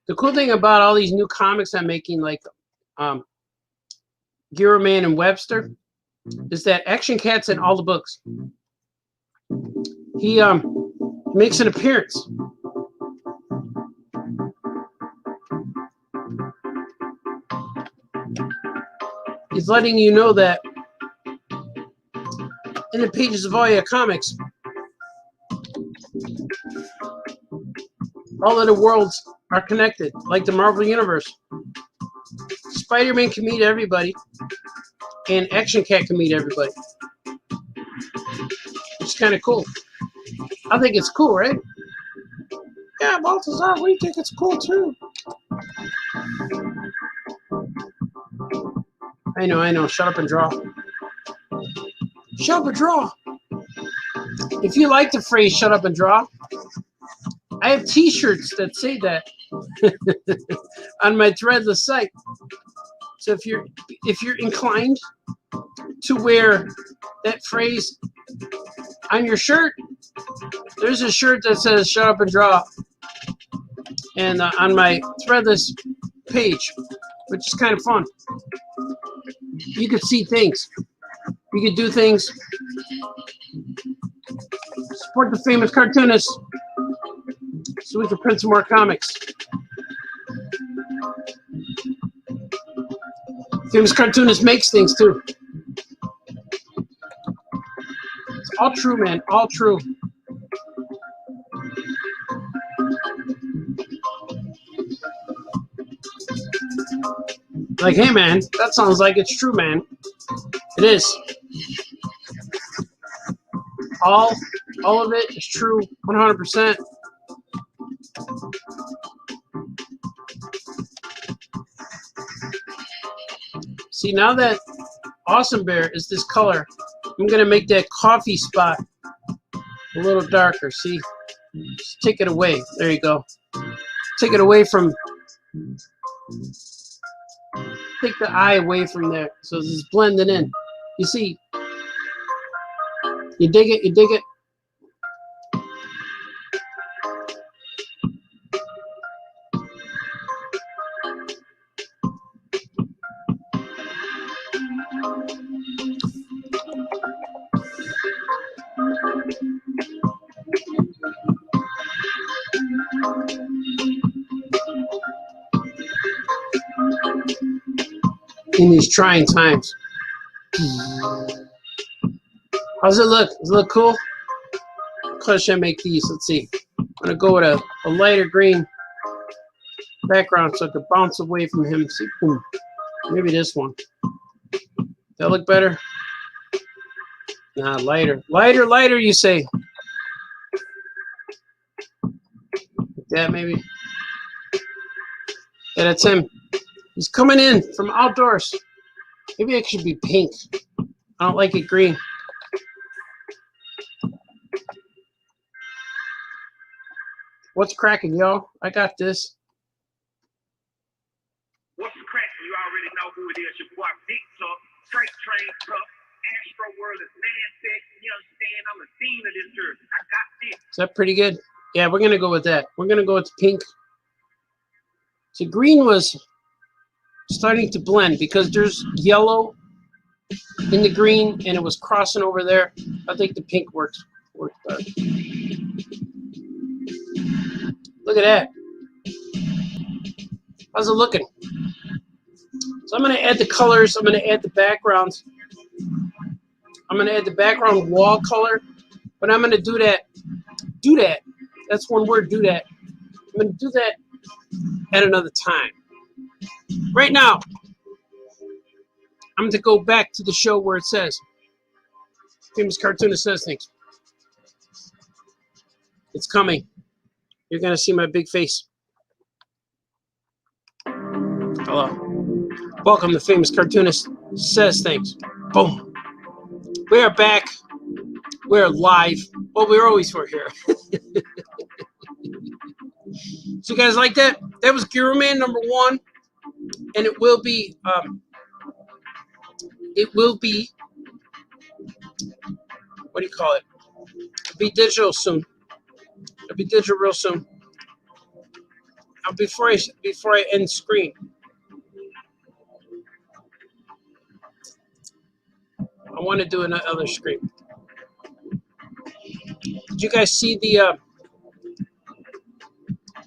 The cool thing about all these new comics I'm making, like Gyroman and Webster, is that Action Cat's in all the books. He makes an appearance. He's letting you know that in the pages of all your comics, all of the worlds are connected, like the Marvel Universe. Spider-Man can meet everybody, and Action Cat can meet everybody. It's kind of cool. I think it's cool, right? Yeah, Balthazar, we think it's cool too. I know. Shut up and draw. Shut up and draw. If you like the phrase "shut up and draw," I have T-shirts that say that on my Threadless site. So if you're inclined to wear that phrase on your shirt, there's a shirt that says "shut up and draw," and on my Threadless page, which is kind of fun. You could see things. You could do things. Support the famous cartoonist so we can print some more comics. Famous cartoonist makes things too. It's all true, man. All true. Like, hey, man, that sounds like it's true, man. It is. All of it is true, 100%. See, now that Awesome Bear is this color, I'm gonna make that coffee spot a little darker. See, just take it away. There you go. Take it away from. Take the eye away from there, so this is blending in. You see, you dig it. You dig it. In these trying times. How's it look? Does it look cool? What color should I make these? Let's see. I'm gonna go with a lighter green background so I could bounce away from him. See, boom. Maybe this one. That look better? Nah, lighter. Lighter, you say. Like that, maybe. Yeah, that's him. He's coming in from outdoors. Maybe it should be pink. I don't like it green. What's cracking, y'all? I got this. What's cracking? You already know who it is. Your boy Big Tuck, Freight Train Tuck, Astro World is Nancy. You understand? I'm the dean of this earth. I got this. Is that pretty good? Yeah, we're gonna go with that. We're gonna go with the pink. So green was starting to blend because there's yellow in the green and it was crossing over there. I think the pink works better. Look at that. How's it looking? So I'm going to add the colors. I'm going to add the backgrounds. I'm going to add the background wall color. But I'm going to do that. Do that. That's one word, do that. I'm going to do that at another time. Right now, I'm going to go back to the show where it says, Famous Cartoonist Says Things. It's coming. You're going to see my big face. Hello. Welcome, the famous cartoonist says things. Boom. We are back. We're live. Well, we're always here. So you guys like that? That was Gyroman #1, and it will be. What do you call it? It'll be digital soon. It'll be digital real soon. Before I end screen, I want to do another screen. Did you guys see the?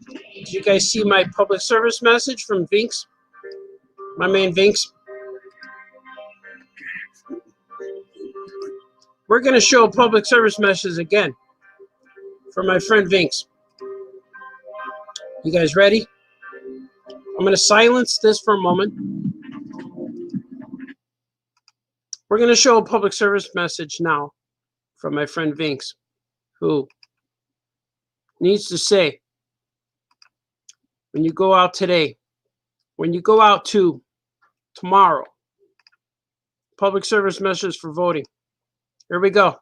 Did you guys see my public service message from Vinks? My man Vinks. We're going to show a public service message again for my friend Vinks. You guys ready? I'm going to silence this for a moment. We're going to show a public service message now from my friend Vinks, who needs to say, when you go out today, when you go out to tomorrow, public service message for voting. Here we go.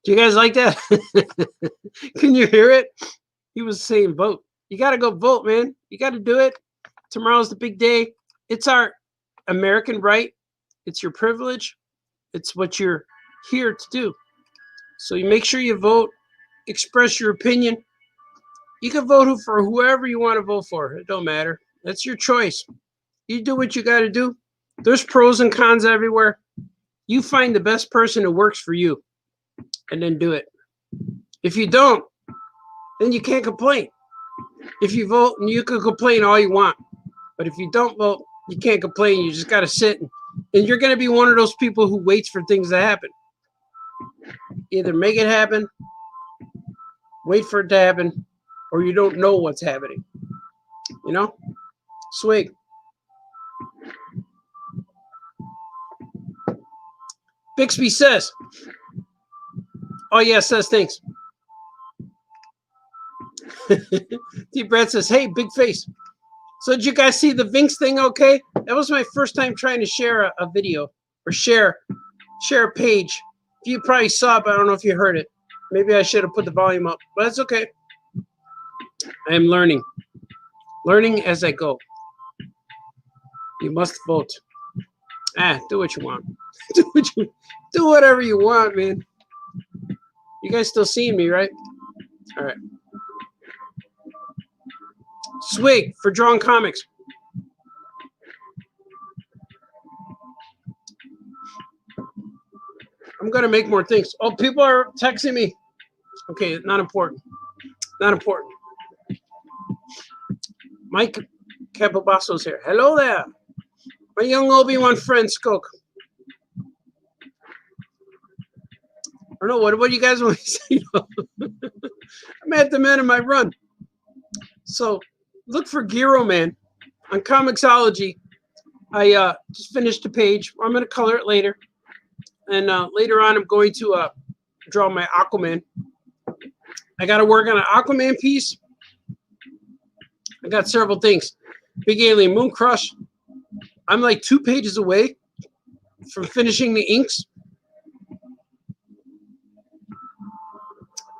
Do you guys like that? Can you hear it? He was saying vote. You got to go vote, man. You got to do it. Tomorrow's the big day. It's our American right. It's your privilege. It's what you're here to do. So you make sure you vote. Express your opinion. You can vote for whoever you want to vote for. It don't matter. That's your choice. You do what you got to do. There's pros and cons everywhere. You find the best person who works for you and then do it. If you don't, then you can't complain. If you vote, you can complain all you want. But if you don't vote, you can't complain. You just got to sit. And you're going to be one of those people who waits for things to happen. Either make it happen, wait for it to happen, or you don't know what's happening. You know? Swig. Bixby says, oh yeah, says thanks. D. Brad says, hey, big face. So did you guys see the Vinks thing okay? That was my first time trying to share a video or share a page. You probably saw it, but I don't know if you heard it. Maybe I should have put the volume up, but that's okay. I am learning. Learning as I go. You must vote. Do what you want. Do whatever you want, man. You guys still seeing me, right? All right. Swig for drawing comics. I'm going to make more things. Oh, people are texting me. Okay, not important. Not important. Mike Capabasso's here. Hello there. My young Obi-Wan friend, Skoke. I don't know, what do you guys want to say? I'm at the end of my run. So look for Gyroman on Comixology. I just finished a page. I'm going to color it later. And later on, I'm going to draw my Aquaman. I got to work on an Aquaman piece. I got several things. Big Alien Moon Crush. I'm like 2 pages away from finishing the inks.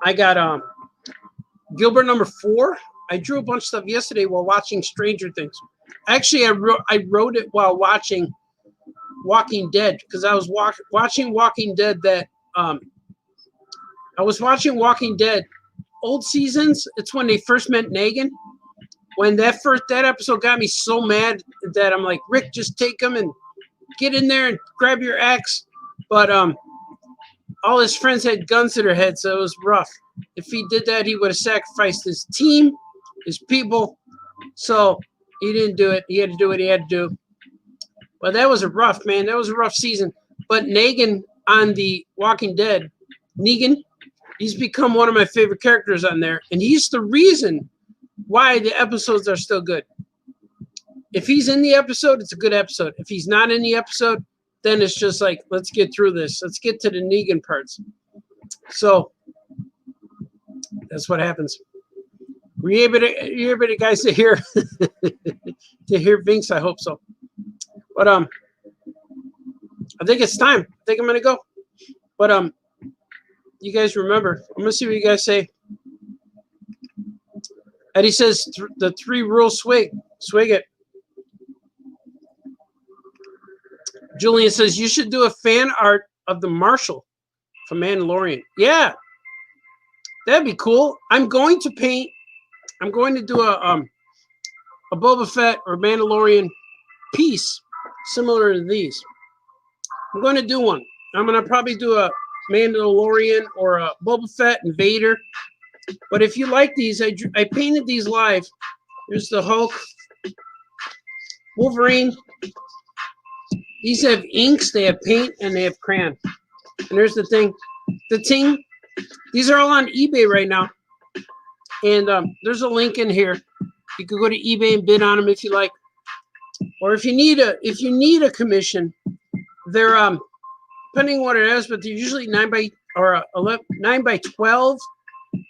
I got Gilbert #4. I drew a bunch of stuff yesterday while watching Stranger Things. Actually, I wrote it while watching Walking Dead, because I was watching Walking Dead I was watching Walking Dead old seasons. It's when they first met Negan. When that episode got me so mad that I'm like, Rick, just take him and get in there and grab your axe. But all his friends had guns to their heads, so it was rough. If he did that, he would have sacrificed his team, his people. So he didn't do it. He had to do what he had to do. But that was a rough, man. That was a rough season. But Negan on the Walking Dead, Negan, He's become one of my favorite characters on there, and he's the reason why the episodes are still good. If he's in the episode, it's a good episode. If he's not in the episode, then it's just like, let's get through this. Let's get to the Negan parts. So that's what happens. Were you able to guys to hear to hear Vince? I hope so. But I think it's time. I think I'm gonna go. But you guys remember? I'm gonna see what you guys say. Eddie says the 3 rules swig it. Julian says you should do a fan art of the Marshal from Mandalorian. Yeah, that'd be cool. I'm going to do a Boba Fett or Mandalorian piece similar to these. I'm going to do one. I'm going to probably do a Mandalorian or a Boba Fett and Vader. But if you like these, I painted these live. There's the Hulk, Wolverine. These have inks, they have paint, and they have crayon. And there's the thing. These are all on eBay right now. And there's a link in here. You can go to eBay and bid on them if you like. Or if you need a commission, they're depending on what it is, but they're usually 9 by 12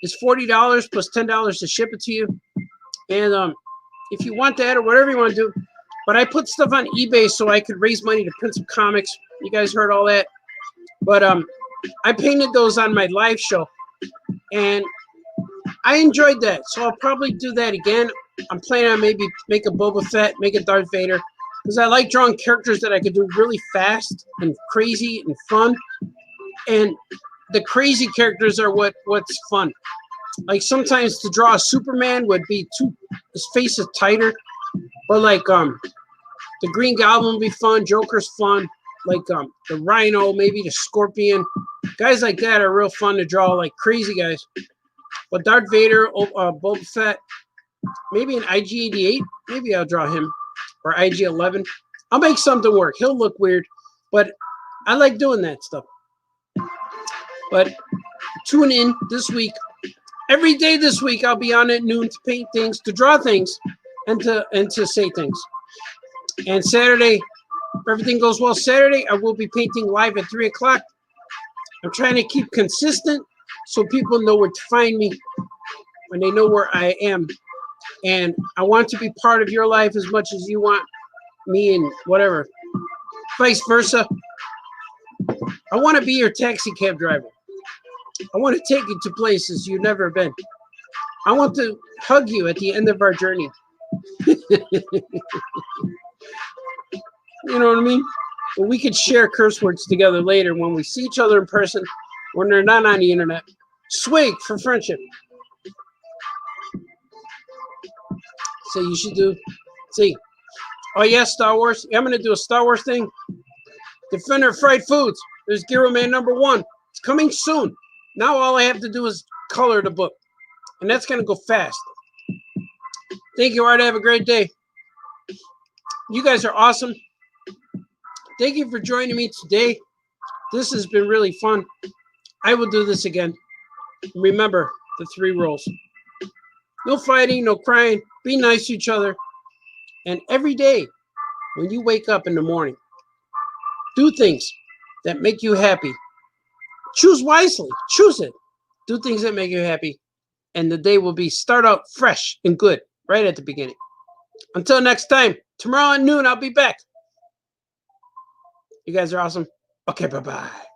is $40 plus $10 to ship it to you. And if you want that or whatever you want to do, but I put stuff on eBay so I could raise money to print some comics. You guys heard all that. But I painted those on my live show, and I enjoyed that. So I'll probably do that again. I'm planning on maybe make a Boba Fett, make a Darth Vader, because I like drawing characters that I could do really fast and crazy and fun. And the crazy characters are what's fun. Like sometimes to draw a Superman would be his face is tighter, or like the Green Goblin would be fun. Joker's fun. Like the Rhino, maybe the Scorpion. Guys like that are real fun to draw, like crazy guys. But Darth Vader, Boba Fett, maybe an IG-88. Maybe I'll draw him. Or IG-11. I'll make something work. He'll look weird. But I like doing that stuff. But tune in this week. Every day this week, I'll be on at noon to paint things, to draw things, and to say things. And Saturday, if everything goes well Saturday, I will be painting live at 3 o'clock. I'm trying to keep consistent so people know where to find me when they know where I am. And I want to be part of your life as much as you want me, and whatever. Vice versa. I want to be your taxi cab driver. I want to take you to places you've never been. I want to hug you at the end of our journey. You know what I mean? But we could share curse words together later when we see each other in person, when they're not on the internet. Swig for friendship. So you should do. See. Oh yeah, Star Wars. Yeah, I'm gonna do a Star Wars thing. Defender of Fried Foods. There's Gyroman #1. It's coming soon. Now all I have to do is color the book, and that's gonna go fast. Thank you, Art. Have a great day. You guys are awesome. Thank you for joining me today. This has been really fun. I will do this again. Remember the 3 rules. No fighting, no crying. Be nice to each other. And every day when you wake up in the morning, do things that make you happy. Choose wisely. Choose it. Do things that make you happy. And the day will start out fresh and good right at the beginning. Until next time, tomorrow at noon, I'll be back. You guys are awesome. Okay, bye-bye.